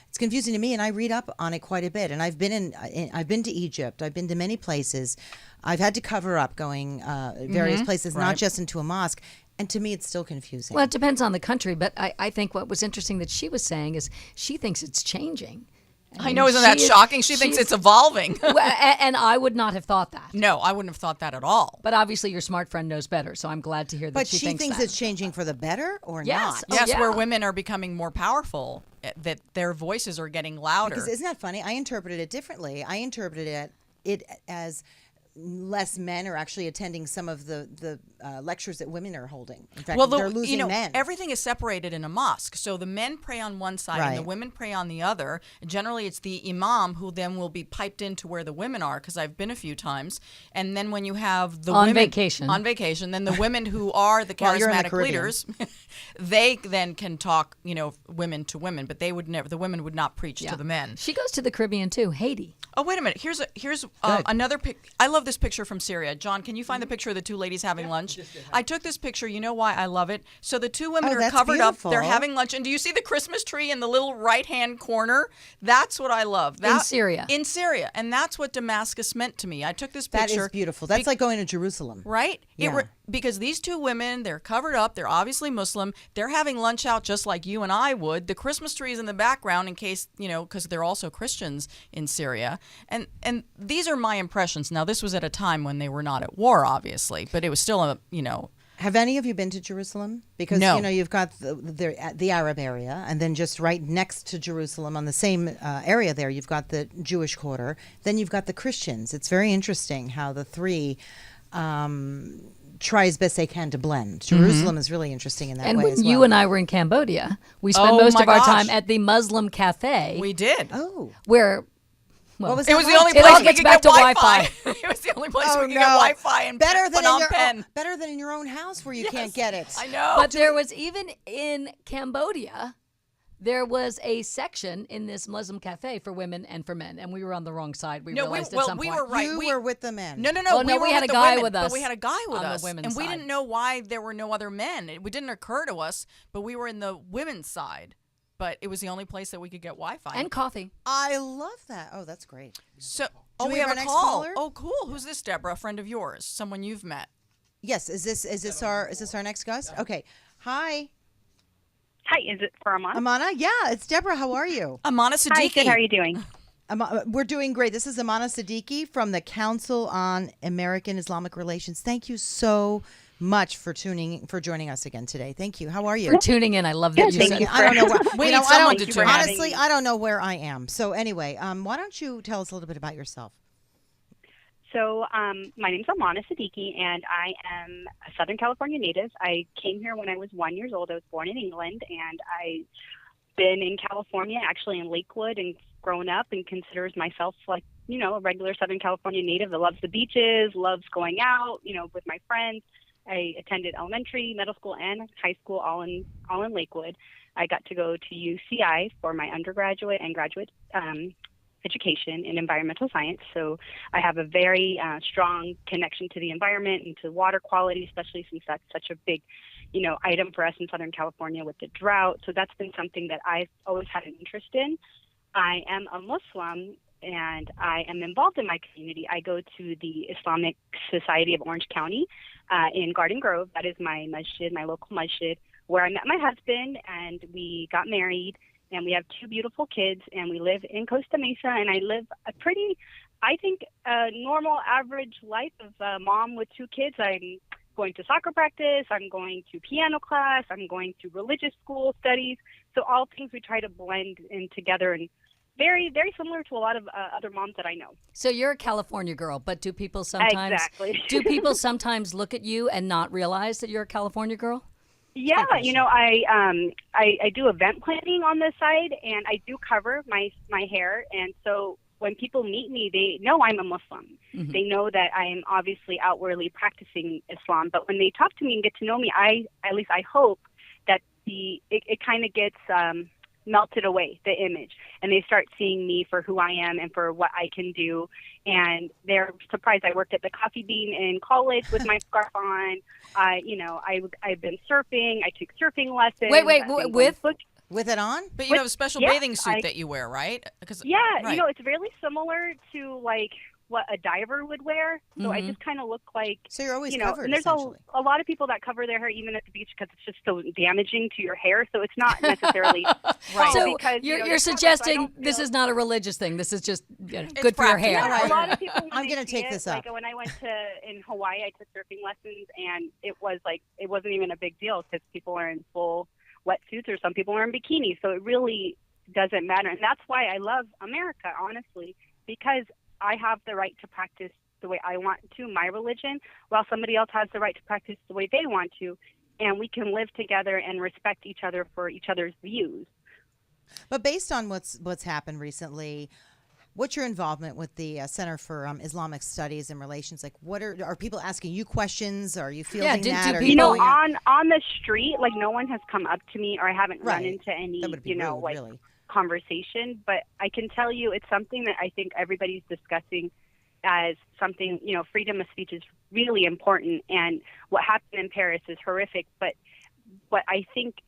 S2: It's confusing to me, and I read up on it quite a bit. And I've been to Egypt. I've been to many places. I've had to cover up going various places, not just into a mosque. And to me, it's still confusing.
S4: Well, it depends on the country, but I think what was interesting that she was saying is she thinks it's changing.
S3: I know, isn't that shocking? She thinks it's evolving.
S4: And I would not have thought that.
S3: No, I wouldn't have thought that at all.
S4: But obviously your smart friend knows better, so I'm glad to hear that
S2: but
S4: she thinks
S2: thinks
S4: that.
S2: it's changing for the better or
S4: Yes.
S2: not?
S3: Yes,
S4: yeah.
S3: where women are becoming more powerful, that their voices are getting louder.
S2: Because isn't that funny? I interpreted it differently. I interpreted it as less men are actually attending some of the lectures that women are holding. In fact, they're losing men.
S3: Everything is separated in a mosque. So the men pray on one side and the
S2: Right.
S3: women pray on the other. Generally, it's the imam who then will be piped into where the women are, because I've been a few times. And then when you have the
S4: On
S3: women...
S4: vacation.
S3: On vacation. Then the women who are the
S2: Well, you're in the
S3: charismatic
S2: Caribbean.
S3: leaders, they then can talk, women to women. But they would never... The women would not preach to the men.
S4: She goes to the Caribbean too, Haiti.
S3: Oh, wait a minute. Here's another pic. I love this picture from Syria. John, can you find the picture of the two ladies having lunch? I took this picture. You know why I love it? So the two women
S2: Oh,
S3: are
S2: that's
S3: covered
S2: beautiful.
S3: up. They're having lunch. And do you see the Christmas tree in the little right-hand corner? That's what I love.
S4: In Syria.
S3: In Syria. And that's what Damascus meant to me. I took this
S2: That
S3: picture.
S2: is beautiful. That's like going to Jerusalem.
S3: Right?
S2: Yeah.
S3: Because these two women, they're covered up. They're obviously Muslim. They're having lunch out just like you and I would. The Christmas tree is in the background in case, because they're also Christians in Syria. And these are my impressions. Now, this was at a time when they were not at war, obviously, but it was still
S2: Have any of you been to Jerusalem? Because
S3: No.
S2: You've got the Arab area, and then just right next to Jerusalem, on the same area there, you've got the Jewish quarter. Then you've got the Christians. It's very interesting how the three try as best they can to blend. Jerusalem is really interesting in that
S4: And
S2: way
S4: when
S2: as well.
S4: you and I were in Cambodia, we spent
S3: Oh,
S4: most
S3: my
S4: of our
S3: gosh.
S4: time at the Muslim cafe,
S3: we did.
S2: Oh,
S4: where
S2: what was
S3: It
S2: that
S3: was the
S2: like?
S3: only
S4: It
S3: place
S4: all
S3: we
S4: gets
S3: could
S4: back
S3: get
S4: to
S3: Wi-Fi.
S4: Wi-Fi.
S3: It was the only place
S2: Oh,
S3: we could get Wi-Fi and
S2: better than in
S3: Phnom
S2: your
S3: Penh.
S2: better than in your own house where you can't get it.
S3: I know.
S4: But there was, even in Cambodia, there was a section in this Muslim cafe for women and for men, and we were on the wrong side. We realized at some
S3: we
S4: point.
S3: were right.
S2: You were with the men.
S3: No.
S4: Oh, no,
S3: were
S4: we had
S3: with
S4: a
S3: the
S4: guy
S3: women,
S4: with
S3: but
S4: us
S3: we had a guy with
S4: on the
S3: us,
S4: women's
S3: and we
S4: side.
S3: didn't know why there were no other men. It didn't occur to us, but we were in the women's side. But it was the only place that we could get Wi-Fi.
S4: And coffee.
S2: I love that. Oh, that's great.
S3: So,
S2: we
S3: we
S2: have
S3: have
S2: our
S3: a
S2: next
S3: call.
S2: caller?
S3: Oh, cool. Who's this, Deborah? A friend of yours? Someone you've met?
S2: Yes, is this our next guest? Okay. Hi,
S6: Hi, is it for Amana?
S2: Amana. Yeah, it's Deborah. How are you?
S3: Amana Siddiqui.
S6: Hi, good. How are you doing?
S2: We're doing great. This is Amana Siddiqui from the Council on American Islamic Relations. Thank you so much for joining us again today. Thank you. How are you?
S4: For tuning in. I love that
S6: Good,
S4: you
S6: thank
S4: said
S6: you.
S2: I don't know where
S3: We
S2: you
S3: need
S2: know, I
S3: someone
S2: don't-
S3: to tune in.
S2: honestly, I don't know where I am. So anyway, why don't you tell us a little bit about yourself?
S6: So, my name's Amana Siddiqui, and I am a Southern California native. I came here when I was 1 year old. I was born in England, and I've been in California, actually in Lakewood, and grown up and considers myself like, a regular Southern California native that loves the beaches, loves going out, with my friends. I attended elementary, middle school, and high school all in Lakewood. I got to go to UCI for my undergraduate and graduate education in environmental science. So I have a very strong connection to the environment and to water quality, especially since that's such a big, item for us in Southern California with the drought. So that's been something that I've always had an interest in. I am a Muslim and I am involved in my community. I go to the Islamic Society of Orange County in Garden Grove. That is my masjid, my local masjid, where I met my husband and we got married. And we have 2 beautiful kids, and we live in Costa Mesa, and I live a pretty, I think, normal, average life of a mom with 2 kids. I'm going to soccer practice, I'm going to piano class, I'm going to religious school studies. So all things we try to blend in together, and very, very similar to a lot of other moms that I know.
S4: So you're a California girl, but do people sometimes do people sometimes look at you and not realize that you're a California girl?
S6: Yeah, I do event planning on the side, and I do cover my hair, and so when people meet me, they know I'm a Muslim. Mm-hmm. They know that I am obviously outwardly practicing Islam, but when they talk to me and get to know me, I hope that it kind of gets melted away, the image, and they start seeing me for who I am and for what I can do. And they're surprised. I worked at the Coffee Bean in college with my scarf on. I've been surfing. I took surfing lessons.
S2: With it on?
S3: But you have a special bathing suit that you wear, right?
S6: Right. It's really similar to like what a diver would wear. So I just kind of look like.
S2: So you're always covered.
S6: And there's a lot of people that cover their hair even at the beach because it's just so damaging to your hair. So it's not necessarily
S4: right. So because, you're suggesting this is not a religious thing. This is just good for your hair.
S6: Yeah, a lot of people.
S2: I'm going to take this up.
S6: Like when I went in Hawaii, I took surfing lessons, and it wasn't even a big deal because people are in full wetsuits or some people are in bikinis. So it really doesn't matter, and that's why I love America, honestly, because I have the right to practice the way I want to, my religion, while somebody else has the right to practice the way they want to. And we can live together and respect each other for each other's views.
S2: But based on what's happened recently, what's your involvement with the Center for Islamic Studies and Relations? Like, what are people asking you questions? Are you feeling that?
S6: On the street, like no one has come up to me, or I haven't run into any, really conversation, but I can tell you it's something that I think everybody's discussing as something, freedom of speech is really important, and what happened in Paris is horrific, but I think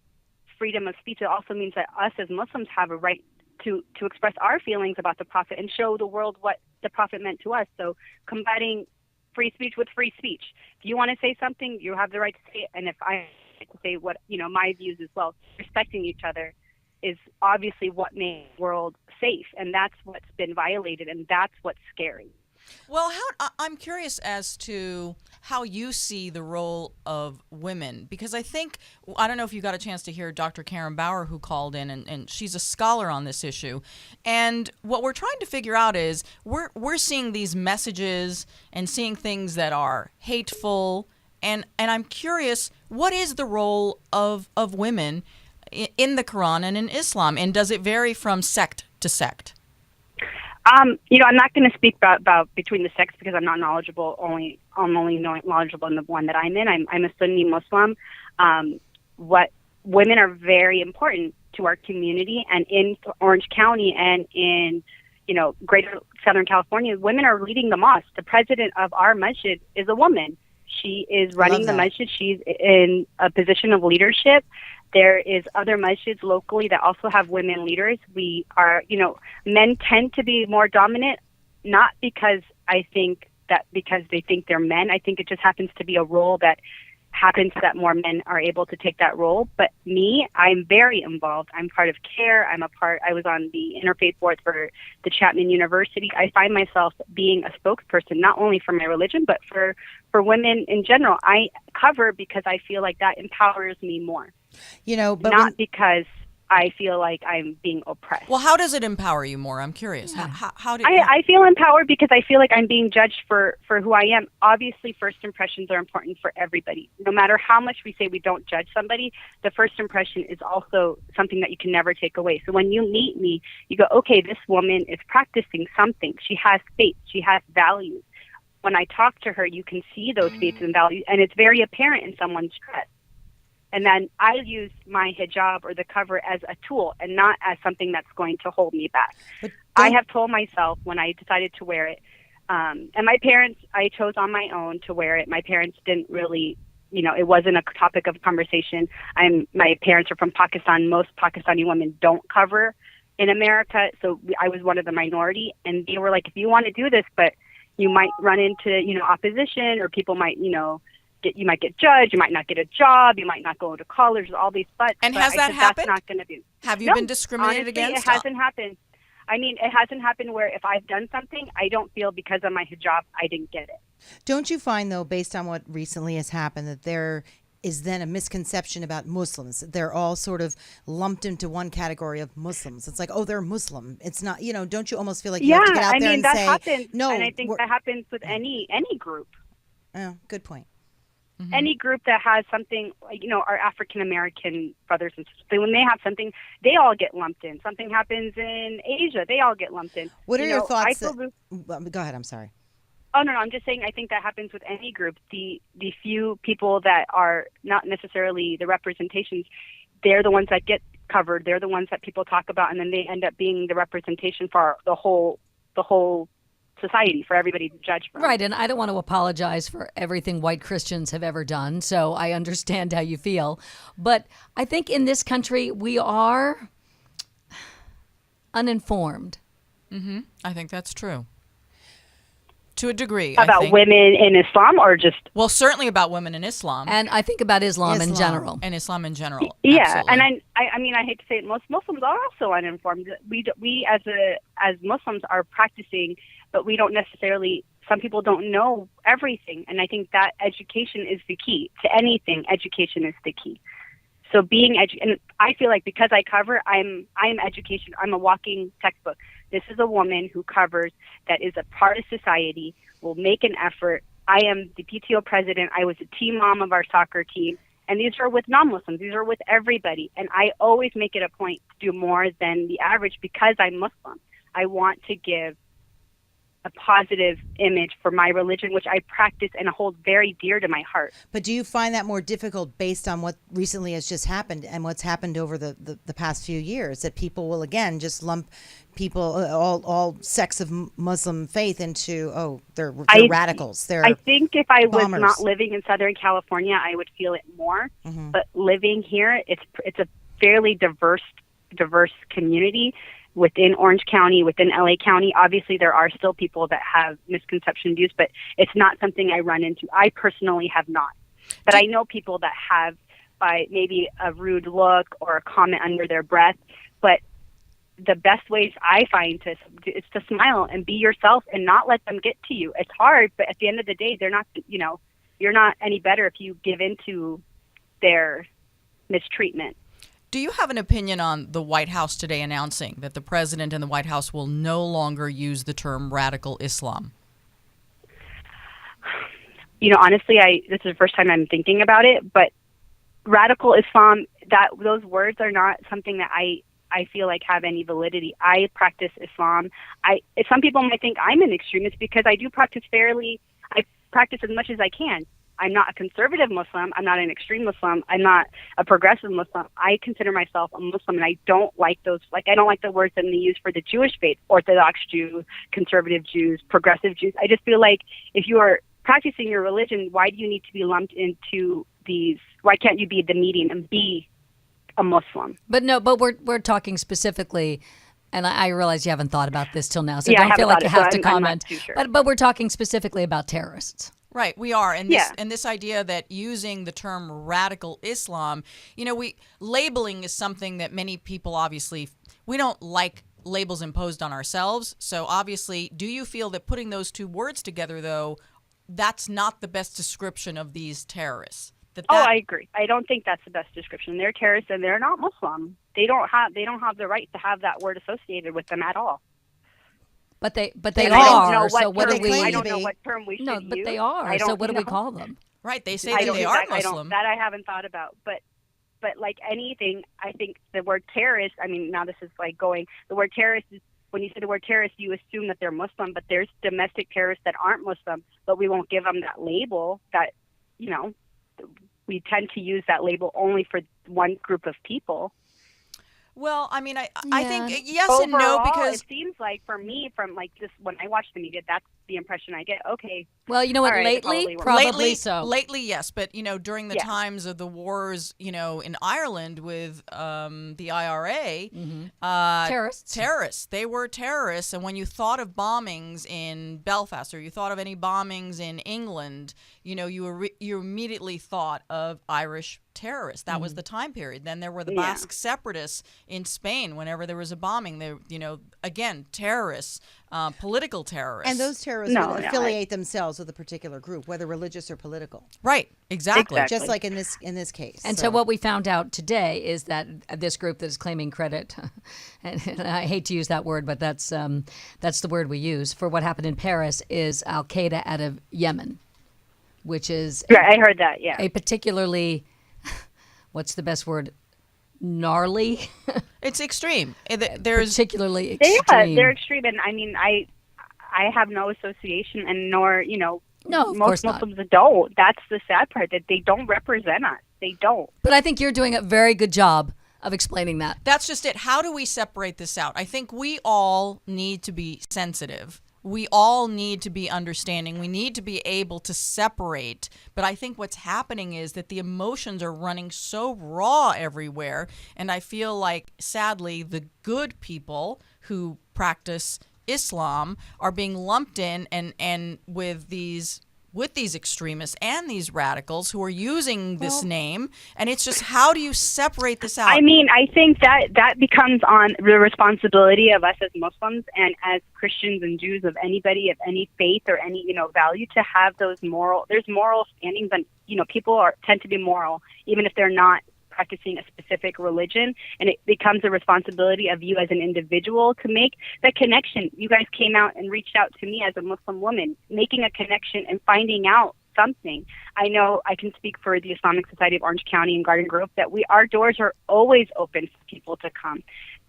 S6: freedom of speech, it also means that us as Muslims have a right to express our feelings about the Prophet and show the world what the Prophet meant to us. So combating free speech with free speech. If you want to say something, you have the right to say it, and if I like to say what, my views as well, respecting each other is obviously what makes the world safe, and that's what's been violated, and that's what's scary.
S3: Well, I'm curious as to how you see the role of women, because I don't know if you got a chance to hear Dr. Karen Bauer, who called in, and she's a scholar on this issue. And what we're trying to figure out is we're seeing these messages and seeing things that are hateful, and I'm curious, what is the role of women in the Quran and in Islam, and does it vary from sect to sect?
S6: I'm not going to speak about between the sects because I'm not knowledgeable. I'm only knowledgeable in the one that I'm in. I'm a Sunni Muslim. What women are very important to our community, and in Orange County and in Greater Southern California, women are leading the mosque. The president of our masjid is a woman. She is running the masjid. She's in a position of leadership. There is other masjids locally that also have women leaders. We are, men tend to be more dominant, not because because they think they're men. I think it just happens to be a role that happens that more men are able to take that role. But me, I'm very involved. I'm part of CARE. I was on the interfaith board for the Chapman University. I find myself being a spokesperson, not only for my religion, but for women in general. I cover because I feel like that empowers me more. But because I feel like I'm being oppressed.
S3: Well, how does it empower you more? I'm curious. How do
S6: I feel empowered because I feel like I'm being judged for who I am. Obviously, first impressions are important for everybody. No matter how much we say we don't judge somebody, the first impression is also something that you can never take away. So when you meet me, you go, okay, this woman is practicing something. She has faith. She has values. When I talk to her, you can see those faiths and values, and it's very apparent in someone's dress. And then I use my hijab or the cover as a tool and not as something that's going to hold me back.
S2: But
S6: I
S2: don't-
S6: have told myself when I decided to wear it, and my parents, I chose on my own to wear it. My parents didn't really, it wasn't a topic of conversation. My parents are from Pakistan. Most Pakistani women don't cover in America, so I was one of the minority. And they were like, if you want to do this, but you might run into, opposition, or people might, you might get judged, you might not get a job, you might not go to college, all these buts.
S3: And
S6: but
S3: has
S6: I
S3: that
S6: said,
S3: happened?
S6: That's not going to be.
S3: Have you
S6: No,
S3: been discriminated
S6: honestly,
S3: against?
S6: It hasn't happened. I mean, it hasn't happened where if I've done something, I don't feel because of my hijab, I didn't get it.
S2: Don't you find, though, based on what recently has happened, that there is then a misconception about Muslims? They're all sort of lumped into one category of Muslims. It's like, oh, they're Muslim. It's not, don't you almost feel like you have to get out there and
S6: that
S2: say,
S6: happens.
S2: no.
S6: And I think that happens with any group.
S2: Oh, good point.
S3: Mm-hmm.
S6: Any group that has something, our African American brothers and sisters, when they have something, they all get lumped in. Something happens in Asia, they all get lumped in.
S2: What are your thoughts?
S6: Go
S2: ahead. I'm sorry.
S6: Oh, no, I'm just saying I think that happens with any group. The few people that are not necessarily the representations, they're the ones that get covered. They're the ones that people talk about, and then they end up being the representation for the whole society, for everybody to judge from.
S4: Right, and I don't want to apologize for everything white Christians have ever done, so I understand how you feel. But I think in this country, we are uninformed.
S3: Mm-hmm. I think that's true. To a degree.
S6: About
S3: I think.
S6: women in Islam, or just...
S3: Well, certainly about women in Islam.
S4: And I think about Islam in general.
S3: And Islam in general.
S6: Yeah,
S3: Absolutely.
S6: and I mean, I hate to say it, most Muslims are also uninformed. We as Muslims are practicing, but we don't necessarily. Some people don't know everything, and I think that education is the key to anything. Education is the key. So being and I feel like because I cover, I'm education. I'm a walking textbook. This is a woman who covers, that is a part of society, will make an effort. I am the PTO president. I was a team mom of our soccer team. And these are with non-Muslims. These are with everybody. And I always make it a point to do more than the average because I'm Muslim. I want to give a positive image for my religion, which I practice and hold very dear to my heart.
S2: But do you find that more difficult based on what recently has just happened and what's happened over the past few years, that people will, again, just lump people, all sects of Muslim faith into, they're radicals.
S6: I think if I was
S2: bombers.
S6: not living in Southern California, I would feel it more.
S2: Mm-hmm.
S6: But living here, it's a fairly diverse community. Within Orange County, within LA County, obviously there are still people that have misconception views, but it's not something I run into. I personally have not. But I know people that have, by maybe a rude look or a comment under their breath. But the best ways I find is to smile and be yourself and not let them get to you. It's hard, but at the end of the day, they're not, you're not any better if you give into their mistreatment.
S3: Do you have an opinion on the White House today announcing that the president and the White House will no longer use the term radical Islam?
S6: Honestly, this is the first time I'm thinking about it, but radical Islam, those words are not something that I feel like have any validity. I practice Islam. Some people might think I'm an extremist because I do practice fairly. I practice as much as I can. I'm not a conservative Muslim. I'm not an extreme Muslim. I'm not a progressive Muslim. I consider myself a Muslim, and I don't like those. I don't like the words that they use for the Jewish faith: Orthodox Jews, conservative Jews, progressive Jews. I just feel like if you are practicing your religion, why do you need to be lumped into these? Why can't you be the median and be a Muslim?
S4: But we're talking specifically. And I realize you haven't thought about this till now, so
S6: Yeah, I
S4: don't feel
S6: haven't
S4: like you
S6: thought
S4: have
S6: it,
S4: to
S6: so I'm not
S4: comment.
S6: too sure.
S4: But we're talking specifically about terrorists.
S3: Right, we are. And
S6: Yeah.
S3: this idea that using the term radical Islam, labeling is something that many people obviously, we don't like labels imposed on ourselves. So obviously, do you feel that putting those two words together, though, that's not the best description of these terrorists?
S6: I agree. I don't think that's the best description. They're terrorists and they're not Muslim. They don't have the right to have that word associated with them at all.
S4: But they
S6: And I don't know
S4: are.
S6: what
S4: So what
S6: term,
S4: do we?
S6: I don't know what term we should
S4: No,
S6: use.
S4: but they are. So what do we call them?
S3: Right, they say
S6: I
S3: that
S6: don't
S3: they
S6: think
S3: are
S6: that-
S3: Muslim.
S6: That I haven't thought about. But like anything, I think the word terrorist, now this is like the word terrorist is, when you say the word terrorist, you assume that they're Muslim, but there's domestic terrorists that aren't Muslim, but we won't give them that label that, we tend to use that label only for one group of people.
S3: Well, I mean, I think yes
S6: Overall,
S3: and no, because
S6: it seems like for me, from like just when I watch the media, that's the impression I get. Okay.
S4: Well, you know what?
S6: All right,
S4: Lately,
S6: probably
S4: probably so.
S3: Lately, yes, but during the
S6: Yeah.
S3: times of the wars, in Ireland with the IRA,
S4: Terrorists.
S3: they were terrorists, and when you thought of bombings in Belfast or you thought of any bombings in England, you immediately thought of Irish terrorists. That was the time period. Then there were the Basque separatists in Spain. Whenever there was a bombing, they, again, terrorists, political terrorists,
S2: And those terrorists would affiliate themselves with a particular group, whether religious or political.
S3: right? Exactly.
S2: Just like in this case.
S4: And so what we found out today is that this group that is claiming credit, and I hate to use that word, but that's the word we use for what happened in Paris, is Al Qaeda out of Yemen, which is
S6: I heard that. Yeah.
S4: a particularly, what's the best word? Gnarly.
S3: It's extreme. There's
S4: particularly
S6: Yeah,
S4: extreme.
S6: they're extreme, and I mean, I have no association, and nor
S4: No, of
S6: most
S4: course not.
S6: Muslims don't. That's the sad part, that they don't represent us. They don't.
S4: But I think you're doing a very good job of explaining that.
S3: That's just it. How do we separate this out? I think we all need to be sensitive. We all need to be understanding. We need to be able to separate. But I think what's happening is that the emotions are running so raw everywhere. And I feel like, sadly, the good people who practice Islam are being lumped in and with these extremists and these radicals who are using this name. And it's just, how do you separate this out?
S6: I mean, I think that becomes on the responsibility of us as Muslims and as Christians and Jews, of anybody of any faith or any value, to have those there's moral standings, and people tend to be moral even if they're not practicing a specific religion, and it becomes a responsibility of you as an individual to make the connection. You guys came out and reached out to me as a Muslim woman, making a connection and finding out something. I know I can speak for the Islamic Society of Orange County and Garden Grove that our doors are always open for people to come.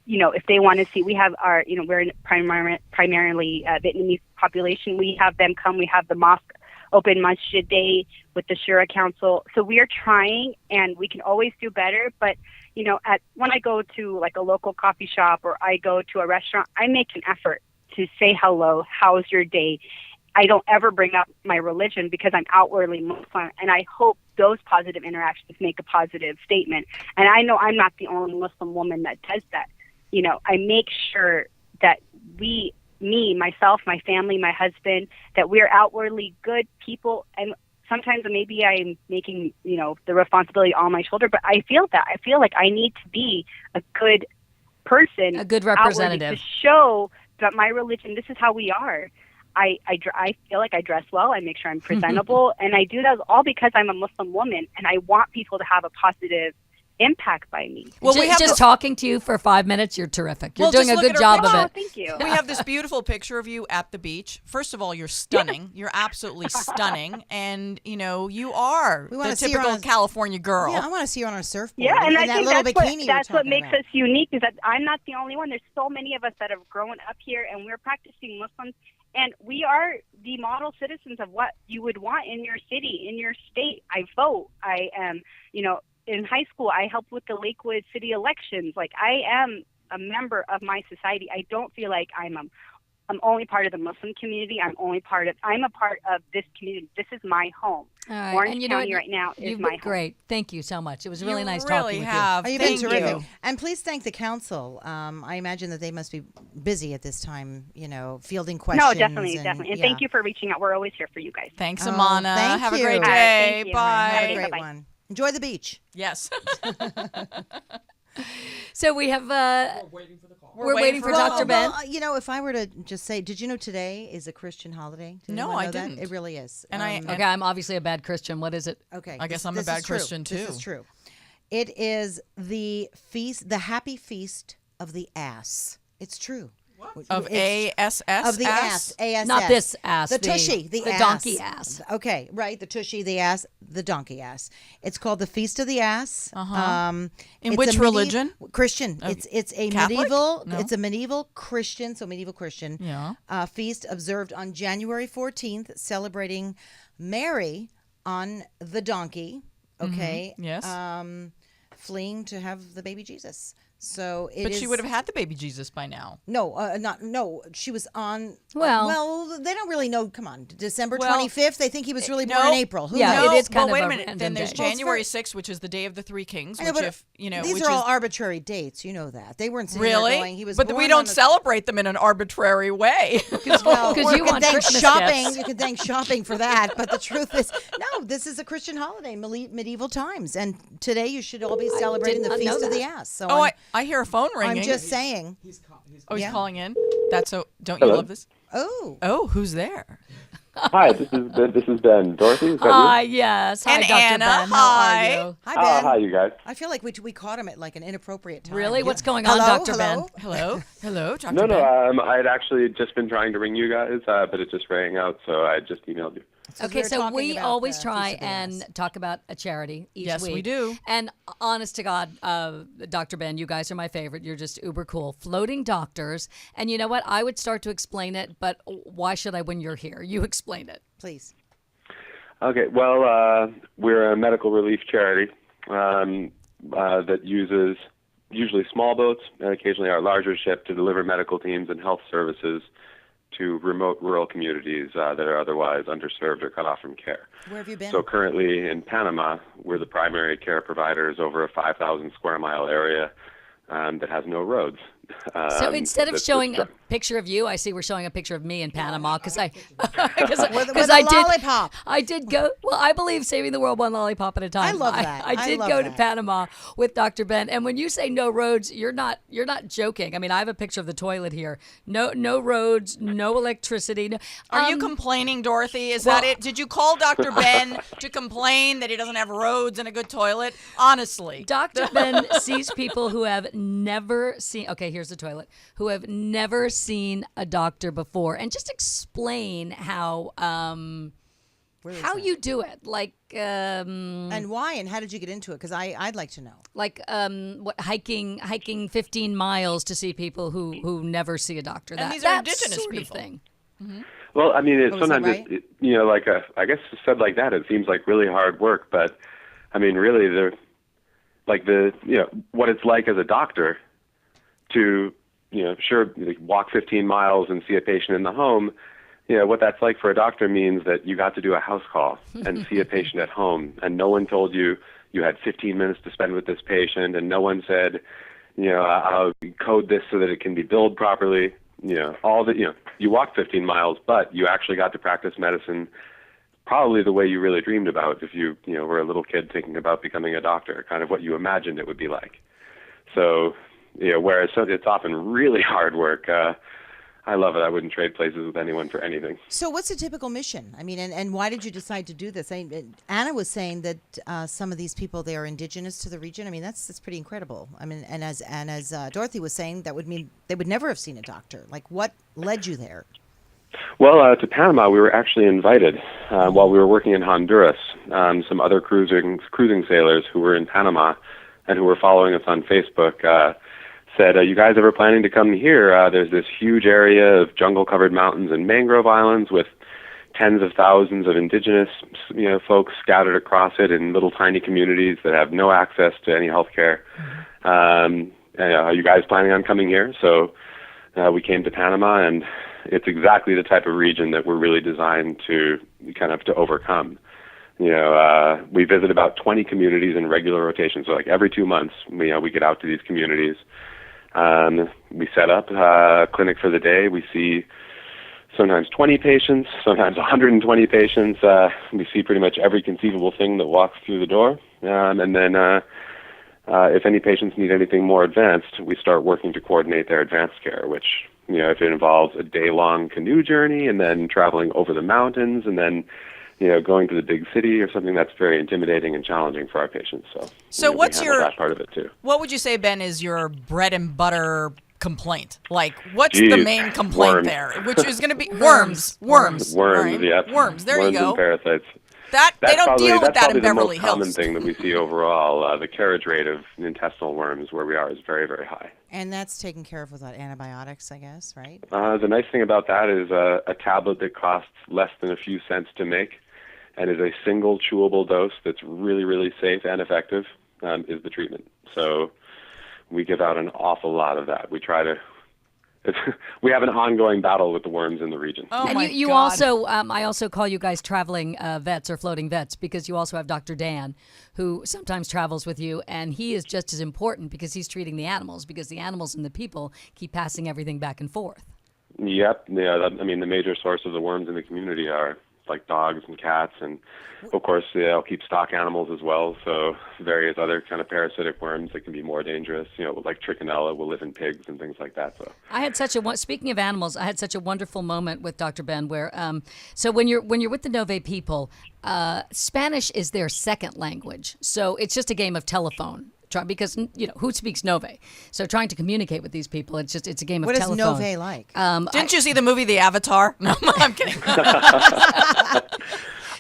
S6: If they want to see, we have our, we're primarily Vietnamese population. We have them come. We have the mosque open Masjid Day with the Shura Council. So we are trying, and we can always do better. But, when I go to like a local coffee shop or I go to a restaurant, I make an effort to say hello, how's your day? I don't ever bring up my religion because I'm outwardly Muslim, and I hope those positive interactions make a positive statement. And I know I'm not the only Muslim woman that does that. I make sure that me, myself, my family, my husband, that we're outwardly good people. And sometimes maybe I'm making, the responsibility on my shoulder, but I feel like I need to be a good person,
S4: a good representative,
S6: to show that my religion, this is how we are. I feel like I dress well. I make sure I'm presentable. And I do that all because I'm a Muslim woman, and I want people to have a positive impact by me.
S4: Well, we have just talking to you for 5 minutes, you're terrific. You're doing a good job of it.
S6: Thank you.
S3: We have this beautiful picture of you at the beach. First of all, you're stunning. You're absolutely stunning. And, you are the typical California girl.
S2: Yeah, I want to see you on our surfboard.
S6: Yeah, and I
S2: that
S6: think
S2: little
S6: that's
S2: bikini
S6: that's what makes
S2: about.
S6: us unique, is that I'm not the only one. There's so many of us that have grown up here, and we're practicing Muslims. And we are the model citizens of what you would want in your city, in your state. I vote. I am, in high school, I helped with the Lakewood city elections. Like, I am a member of my society. I don't feel like I'm only part of the Muslim community. I'm a part of this community. This is my home.
S4: All right.
S6: Orange County right now is my home.
S4: Great. Thank you so much. It was really nice
S3: really
S4: talking with
S3: have.
S4: you.
S2: You've been
S3: Thank
S2: terrific.
S3: you.
S2: And please thank the council. I imagine that they must be busy at this time, fielding questions.
S6: No, definitely. And thank you for reaching out. We're always here for you guys.
S3: Thanks, Amana.
S2: thank
S3: Have a
S2: you.
S3: great
S2: All right,
S3: day.
S6: thank you.
S3: Bye.
S2: Have a great
S6: Bye-bye.
S2: one. Enjoy the beach.
S3: Yes.
S4: So we have we're waiting for Dr. Ben.
S2: Well, if I were to just say, did you know today is a Christian holiday? Did
S3: No,
S2: anyone
S3: I
S2: know that?
S3: didn't.
S2: It really is.
S3: And I-
S4: Okay, I'm obviously a bad Christian. What is it?
S2: Okay.
S3: I guess I'm a
S2: this
S3: bad
S2: is true.
S3: Christian, too.
S2: This is true. It is the happy feast of the ass. It's true.
S3: Of
S2: It's-
S3: ASS?
S2: Of the ass. ASS.
S4: Not this ass.
S2: The tushy. The ass.
S4: donkey ass.
S2: Okay, right. The tushy, the ass, the donkey ass. It's called the Feast of the Ass.
S3: In
S2: It's
S3: which
S2: a
S3: religion?
S2: Christian. It's a
S3: Catholic?
S2: medieval.
S3: No.
S2: It's a medieval Christian. So medieval Christian.
S3: Yeah.
S2: Feast observed on January 14th, celebrating Mary on the donkey. okay?
S3: Yes.
S2: Fleeing to have the baby Jesus. So
S3: But she would have had the baby Jesus by now.
S2: No. She was on.
S4: Well-
S2: they don't really know. Come on, December
S3: Well,
S2: 25th. They think he was really
S3: no.
S2: born in April. Who
S4: Yeah,
S2: knows?
S4: it is kind
S3: well,
S4: of
S3: wait
S4: a
S3: a minute.
S4: random
S3: Then there's
S4: day.
S2: Well, it's
S3: January
S2: very-
S3: 6th, which is the Day of the Three Kings,
S2: I know,
S3: which
S2: but
S3: if you know,
S2: these
S3: which
S2: are all
S3: is
S2: arbitrary dates. You know that they weren't sitting there
S3: really.
S2: going, he was
S3: But
S2: born
S3: we
S2: on
S3: don't
S2: the-
S3: celebrate them in an arbitrary way.
S2: Well,
S4: Because
S2: or
S4: you
S2: you can
S4: want
S2: thank
S4: Christmas
S2: shopping.
S4: gifts.
S2: You can thank shopping for that. But the truth is, no, this is a Christian holiday, medieval times, and today you should all be celebrating
S4: did
S2: the
S4: not know
S2: Feast of the
S4: that.
S2: Ass. So
S3: Oh,
S2: I'm,
S3: I hear a phone ringing.
S2: I'm just saying.
S3: Oh, he's
S2: yeah.
S3: calling in. That's so. Don't you
S7: Hello.
S3: love this?
S2: Oh,
S3: Who's there?
S7: Hi, this is Ben. Dorothy, is that
S4: Hi,
S7: you?
S4: yes. Hi,
S3: And
S4: Dr.
S3: Anna,
S4: Ben. How
S3: hi.
S4: are you?
S2: hi Ben.
S7: Hi, you guys.
S2: I feel like we caught him at like an inappropriate time.
S4: Really? What's going on,
S2: Hello?
S4: Dr.
S2: Hello?
S4: Ben?
S3: Hello, Dr.
S7: No,
S3: Ben.
S7: I had actually just been trying to ring you guys, but it just rang out, so I just emailed you.
S4: Okay,
S2: we're
S4: so
S2: talking
S4: we
S2: about
S4: always
S2: the
S4: try
S2: Feast of the
S4: and
S2: Ass.
S4: talk about a charity each
S3: Yes,
S4: week.
S3: we do.
S4: And honest to God, Dr. Ben, you guys are my favorite. You're just uber cool. Floating doctors. And you know what? I would start to explain it, but why should I when you're here? You explain it.
S2: Please.
S7: Okay, well, we're a medical relief charity that uses usually small boats and occasionally our larger ship to deliver medical teams and health services to remote rural communities that are otherwise underserved or cut off from care.
S2: Where have you been?
S7: So currently in Panama, we're the primary care providers over a 5,000 square mile area that has no roads.
S4: So instead of
S7: that's
S4: showing a
S7: just-
S4: picture of you, I see we're showing a picture of me in Panama because I
S2: with a lollipop.
S4: I did go. Well, I believe saving the world one lollipop at a time.
S2: I love that.
S4: I did
S2: love
S4: go to
S2: that.
S4: Panama with Dr. Ben, and when you say no roads, you're not joking. I mean, I have a picture of the toilet here. No roads, no electricity. No,
S3: Are you complaining, Dorothy? Is
S4: well-
S3: that it? Did you call Dr. Ben to complain that he doesn't have roads and a good toilet? Honestly.
S4: Dr. Ben sees people who have never seen. Okay, here's the toilet. Who have never seen a doctor before, and just explain how you do it. Like
S2: And why? And how did you get into it? Because I'd like to know.
S4: like what hiking 15 miles to see people who never see a doctor.
S3: And
S4: That
S3: these are
S4: that
S3: indigenous
S4: sort
S3: people.
S4: of thing.
S7: Well, I mean,
S2: Oh, is that
S7: sometimes
S2: right?
S7: I guess said like that, it seems like really hard work. But I mean, really, what it's like as a doctor to, sure, walk 15 miles and see a patient in the home. What that's like for a doctor means that you got to do a house call and see a patient at home, and no one told you you had 15 minutes to spend with this patient, and no one said, I'll code this so that it can be billed properly. You walked 15 miles, but you actually got to practice medicine probably the way you really dreamed about if you were a little kid thinking about becoming a doctor, kind of what you imagined it would be like. So, whereas it's often really hard work, I love it. I wouldn't trade places with anyone for anything.
S2: So what's a typical mission? I mean, and why did you decide to do this? Anna was saying that some of these people, they are indigenous to the region. I mean, that's pretty incredible. I mean, and as Dorothy was saying, that would mean they would never have seen a doctor. Like, what led you there?
S7: Well, to Panama, we were actually invited while we were working in Honduras. Some other cruising sailors who were in Panama and who were following us on Facebook said, you guys ever planning to come here? There's this huge area of jungle-covered mountains and mangrove islands with tens of thousands of indigenous folks scattered across it in little tiny communities that have no access to any health care. Are you guys planning on coming here? So we came to Panama, and it's exactly the type of region that we're really designed to to overcome. We visit about 20 communities in regular rotation. So like every 2 months, we get out to these communities. We set up a clinic for the day. We see sometimes 20 patients, sometimes 120 patients. We see pretty much every conceivable thing that walks through the door. And then if any patients need anything more advanced, we start working to coordinate their advanced care, which, if it involves a day-long canoe journey and then traveling over the mountains and then going to the big city or something, that's very intimidating and challenging for our patients. So
S3: what's
S7: we handle
S3: your
S7: that part of it too?
S3: What would you say, Ben, is your bread and butter complaint? Like, what's the
S7: Jeez,
S3: main complaint
S7: worms.
S3: there? Which is going to be worms.
S7: Worms,
S3: right?
S7: yes.
S3: Worms. There
S7: worms
S3: you go.
S7: And parasites.
S3: They don't
S7: probably,
S3: deal with
S7: that's
S3: that in
S7: probably
S3: Beverly
S7: the most common
S3: Hills.
S7: thing that we see overall. The carriage rate of intestinal worms where we are is very, very high.
S2: And that's taken care of without antibiotics, I guess, right?
S7: The nice thing about that is a tablet that costs less than a few cents to make and is a single chewable dose that's really, really safe and effective, is the treatment. So we give out an awful lot of that. We try to. We have an ongoing battle with the worms in the region.
S3: Oh
S4: And
S3: my
S4: you
S3: God.
S4: also, I also call you guys traveling vets or floating vets, because you also have Dr. Dan, who sometimes travels with you, and he is just as important because he's treating the animals, because the animals and the people keep passing everything back and forth.
S7: Yep. Yeah. I mean, the major source of the worms in the community are like dogs and cats, and of course, I'll keep stock animals as well. So various other kind of parasitic worms that can be more dangerous. Like trichinella will live in pigs and things like that. So
S4: I had speaking of animals, I had such a wonderful moment with Dr. Ben where, so when you're with the Nove people, Spanish is their second language. So it's just a game of telephone. Because who speaks Nove? So trying to communicate with these people, it's a game of
S2: What is
S4: telephone.
S2: Nove like?
S3: Didn't you see the movie The Avatar? No, I'm kidding.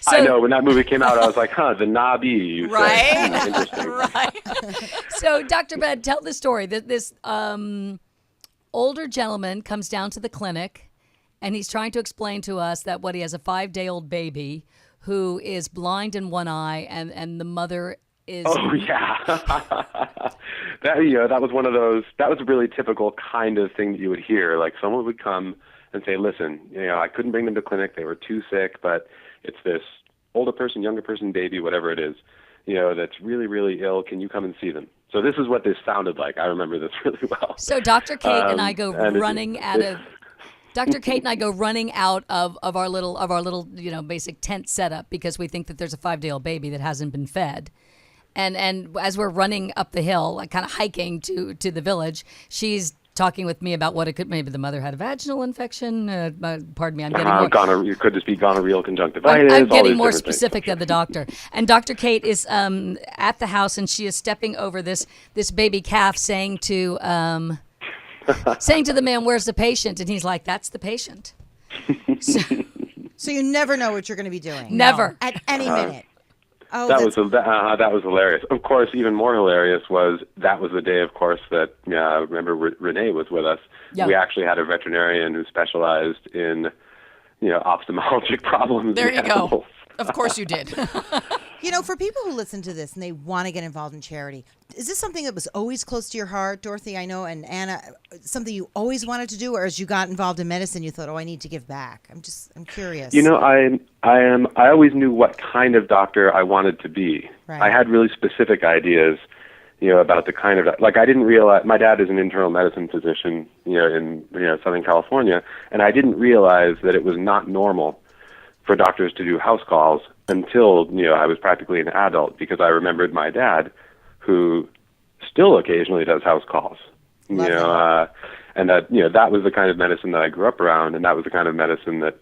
S7: I know when that movie came out, I was like, the Nabi, you say.
S3: Right?
S7: Interesting.
S3: Right.
S4: So Dr. Ben, tell the story that this older gentleman comes down to the clinic, and he's trying to explain to us that he has a 5-day-old baby who is blind in one eye, and the mother is.
S7: Oh yeah, that was one of those. That was a really typical kind of thing that you would hear. Like someone would come and say, "Listen, I couldn't bring them to clinic; they were too sick. But it's this older person, younger person, baby, whatever it is, that's really, really ill. Can you come and see them?" So this is what this sounded like. I remember this really well.
S4: So Dr. Kate and I go running out of. Dr. Kate and I go running out of our little basic tent setup because we think that there's a 5-day-old baby that hasn't been fed. And as we're running up the hill, like kind of hiking to the village, she's talking with me about what it could. Maybe the mother had a vaginal infection. Pardon me, I'm getting more.
S7: Could this be gonorrheal conjunctivitis?
S4: I'm getting
S7: all
S4: more
S7: these different
S4: specific than the doctor. And Dr. Kate is at the house, and she is stepping over this baby calf, saying to the man, "Where's the patient?" And he's like, "That's the patient."
S2: So you never know what you're going to be doing.
S4: Never.
S2: At any minute. Oh,
S7: that was hilarious. Of course, even more hilarious was that was the day, of course, that remember Renee was with us.
S4: Yeah.
S7: We actually had a veterinarian who specialized in ophthalmologic problems.
S3: There
S7: in
S3: you
S7: animals.
S3: go. Of course you did.
S2: For people who listen to this and they want to get involved in charity, is this something that was always close to your heart, Dorothy? I know, and Anna, something you always wanted to do, or as you got involved in medicine, you thought, "Oh, I need to give back." I'm curious.
S7: I always knew what kind of doctor I wanted to be.
S2: Right.
S7: I had really specific ideas, about the kind of I didn't realize my dad is an internal medicine physician, in Southern California, and I didn't realize that it was not normal for doctors to do house calls until I was practically an adult, because I remembered my dad, who still occasionally does house calls. And that that was the kind of medicine that I grew up around, and that was the kind of medicine that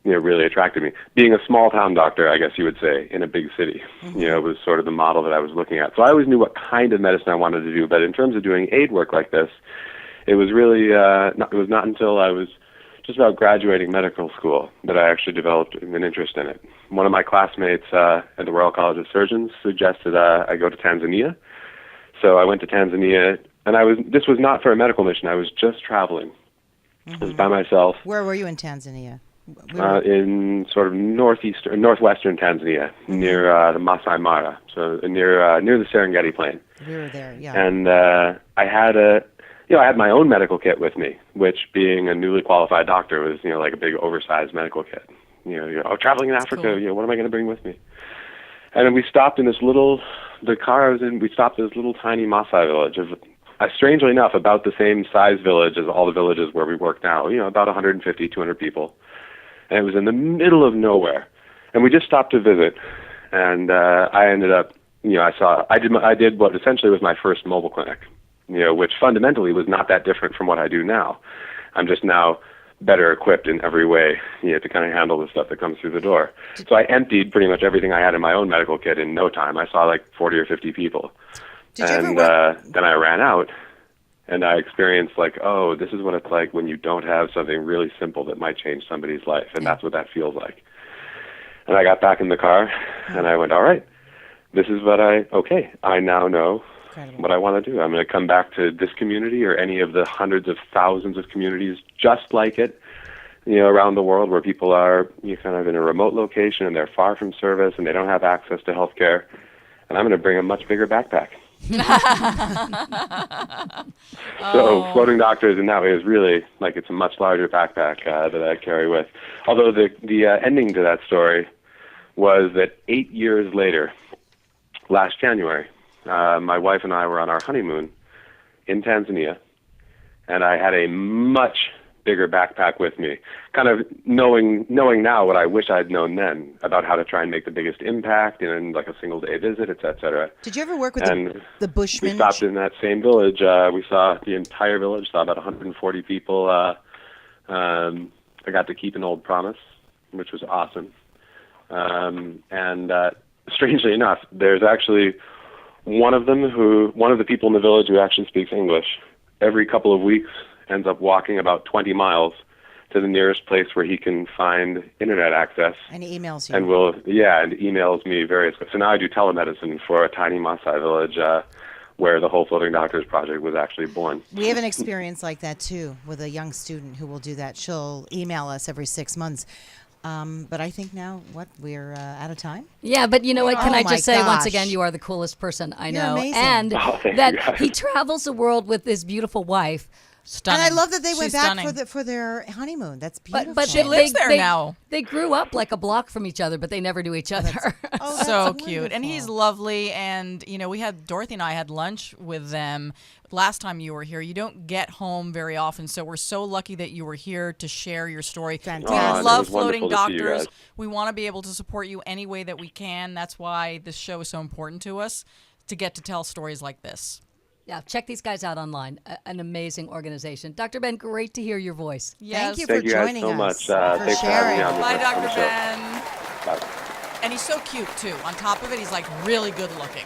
S7: really attracted me. Being a small town doctor, I guess you would say, in a big city, was sort of the model that I was looking at. So I always knew what kind of medicine I wanted to do, but in terms of doing aid work like this, it was really it was not until I was just about graduating medical school that I actually developed an interest in it. One of my classmates at the Royal College of Surgeons suggested I go to Tanzania. So I went to Tanzania, and this was not for a medical mission. I was just traveling. I was by myself.
S2: Where were you in Tanzania?
S7: In sort of northwestern Tanzania, near the Masai Mara, so near the Serengeti Plain.
S2: We were there, yeah.
S7: And I had I had my own medical kit with me, which, being a newly qualified doctor, was like a big oversized medical kit. Traveling in Africa,
S3: cool.
S7: What am I going to bring with me? And then we stopped in the car I was in, we stopped in this little tiny Maasai village of, strangely enough, about the same size village as all the villages where we work now, about 150, 200 people. And it was in the middle of nowhere. And we just stopped to visit. And I ended up, I did what essentially was my first mobile clinic, which fundamentally was not that different from what I do now. I'm just now better equipped in every way, to kind of handle the stuff that comes through the door. So I emptied pretty much everything I had in my own medical kit in no time. I saw like 40 or 50 people. And then I ran out, and I experienced this is what it's like when you don't have something really simple that might change somebody's life, and that's what that feels like. And I got back in the car, and I went, all right, this is I now know what I want to do. I'm going to come back to this community or any of the hundreds of thousands of communities just like it around the world where people are kind of in a remote location and they're far from service and they don't have access to healthcare. And I'm going to bring a much bigger backpack. So floating doctors in that way is really like it's a much larger backpack that I carry with. Although the ending to that story was that 8 years later, last January, my wife and I were on our honeymoon in Tanzania, and I had a much bigger backpack with me, kind of knowing now what I wish I'd known then about how to try and make the biggest impact in like a single day visit, et cetera.
S2: Did you ever work with the Bushmen?
S7: We stopped in that same village. We saw the entire village, saw about 140 people. I got to keep an old promise, which was awesome. And strangely enough, there's actually one of the people in the village who actually speaks English. Every couple of weeks ends up walking about 20 miles to the nearest place where he can find internet access.
S2: And he emails you.
S7: And emails me various. So now I do telemedicine for a tiny Maasai village where the whole Floating Doctors Project was actually born.
S2: We have an experience like that too with a young student who will do that. She'll email us every 6 months. But I think now, we're out of time?
S4: Yeah, but you know what? Can I just say once
S2: gosh.
S4: again, you are the coolest person I
S2: You're
S4: know.
S2: amazing.
S4: And
S7: thank
S4: that
S7: you, guys.
S4: he travels the world with his beautiful wife.
S3: Stunning.
S2: And I love that they went
S3: She's
S2: back
S3: stunning.
S2: for their honeymoon. That's beautiful.
S4: But
S3: She lives there
S4: they,
S3: now.
S4: They grew up like a block from each other, but they never knew each other.
S2: that's
S3: So cute. And
S2: wonderful.
S3: he's lovely. And, Dorothy and I had lunch with them last time you were here. You don't get home very often, so we're so lucky that you were here to share your story.
S2: Fantastic.
S3: We
S7: it
S3: love
S7: was wonderful
S3: Floating
S7: to see you
S3: Doctors.
S7: guys.
S3: We want to be able to support you any way that we can. That's why this show is so important to us, to get to tell stories like this.
S4: Yeah, check these guys out online. An amazing organization. Dr. Ben, great to hear your voice.
S3: Yes.
S2: Thank you
S7: Thank
S2: for
S7: you guys
S2: joining
S7: so
S2: us.
S7: much.
S2: For
S7: Thanks for having me
S2: sharing.
S7: on
S3: Bye,
S7: the
S3: Dr.
S7: show.
S3: Ben.
S7: Bye.
S3: And he's so cute, too. On top of it, he's, really good looking.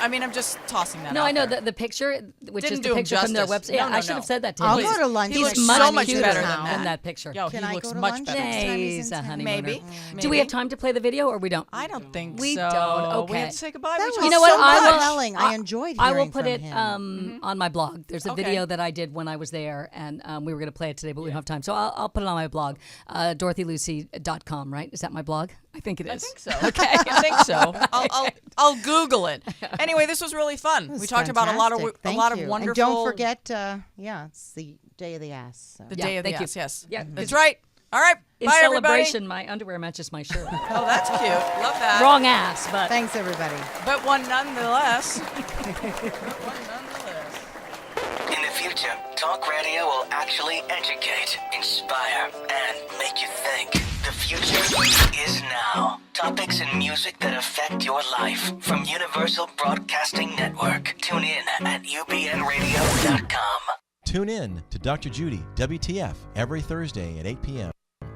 S3: I mean, I'm just tossing that
S4: No,
S3: out
S4: I know
S3: there.
S4: the picture, which
S3: Didn't
S4: is
S3: do
S4: the
S3: him
S4: picture from their
S3: justice.
S4: website. Yeah,
S3: No,
S4: I should
S3: no.
S4: have said that to him.
S2: I'll
S3: Please.
S2: go to lunch.
S3: He
S2: next
S3: looks
S2: time
S3: so
S2: he's
S3: much
S2: in
S3: better
S2: town.
S3: than
S4: in that picture.
S3: Yo,
S2: Can
S3: he
S2: I
S3: looks
S2: go to
S3: much
S2: lunch
S3: better.
S2: next time he's
S4: He's
S2: in
S4: a
S2: town?
S4: honeymooner.
S3: Maybe.
S4: Do we have time to play the video or we don't?
S3: I don't think
S4: We
S3: so.
S4: don't.
S3: We
S4: Okay.
S3: have to say goodbye.
S2: That
S3: We
S2: was
S3: talked
S4: You know what?
S3: so much.
S2: compelling. I enjoyed
S4: I will
S2: hearing
S4: put
S2: from
S4: it
S2: him.
S4: on my blog. There's a
S3: Okay.
S4: video that I did when I was there, and we were going to play it today, but we don't have time. So I'll put it on my blog, dorothylucy.com, right? Is that my blog? I think it is.
S3: I think so. Okay, I think so. I'll Google it. Anyway, this was really fun.
S2: It was
S3: We talked about a lot of
S2: fantastic. Thank you.
S3: wonderful.
S2: And don't forget, it's the Day of the Ass. So.
S3: the
S4: Yeah,
S3: day of the
S4: thank you.
S3: ass. Yes.
S4: Yeah,
S3: That's right. All right.
S4: In
S3: Bye,
S4: celebration, my underwear matches my shirt.
S3: everybody. Oh, that's cute. Love that.
S4: Wrong ass, but
S2: Thanks, everybody.
S3: But one nonetheless.
S1: In the future, talk radio will actually educate, inspire, and make you think. The future is now. Topics and music that affect your life from Universal Broadcasting Network. Tune in at ubnradio.com.
S8: Tune in to Dr. Judy, WTF, every Thursday at 8 p.m.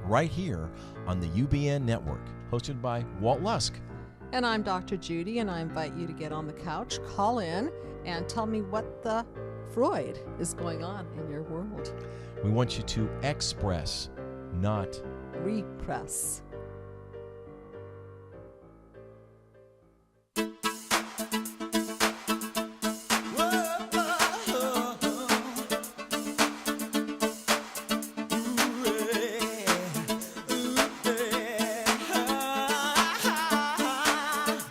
S8: right here on the UBN Network, hosted by Walt Lusk.
S9: And I'm Dr. Judy, and I invite you to get on the couch, call in, and tell me what the Freud is going on in your world.
S8: We want you to express, not
S9: Repress.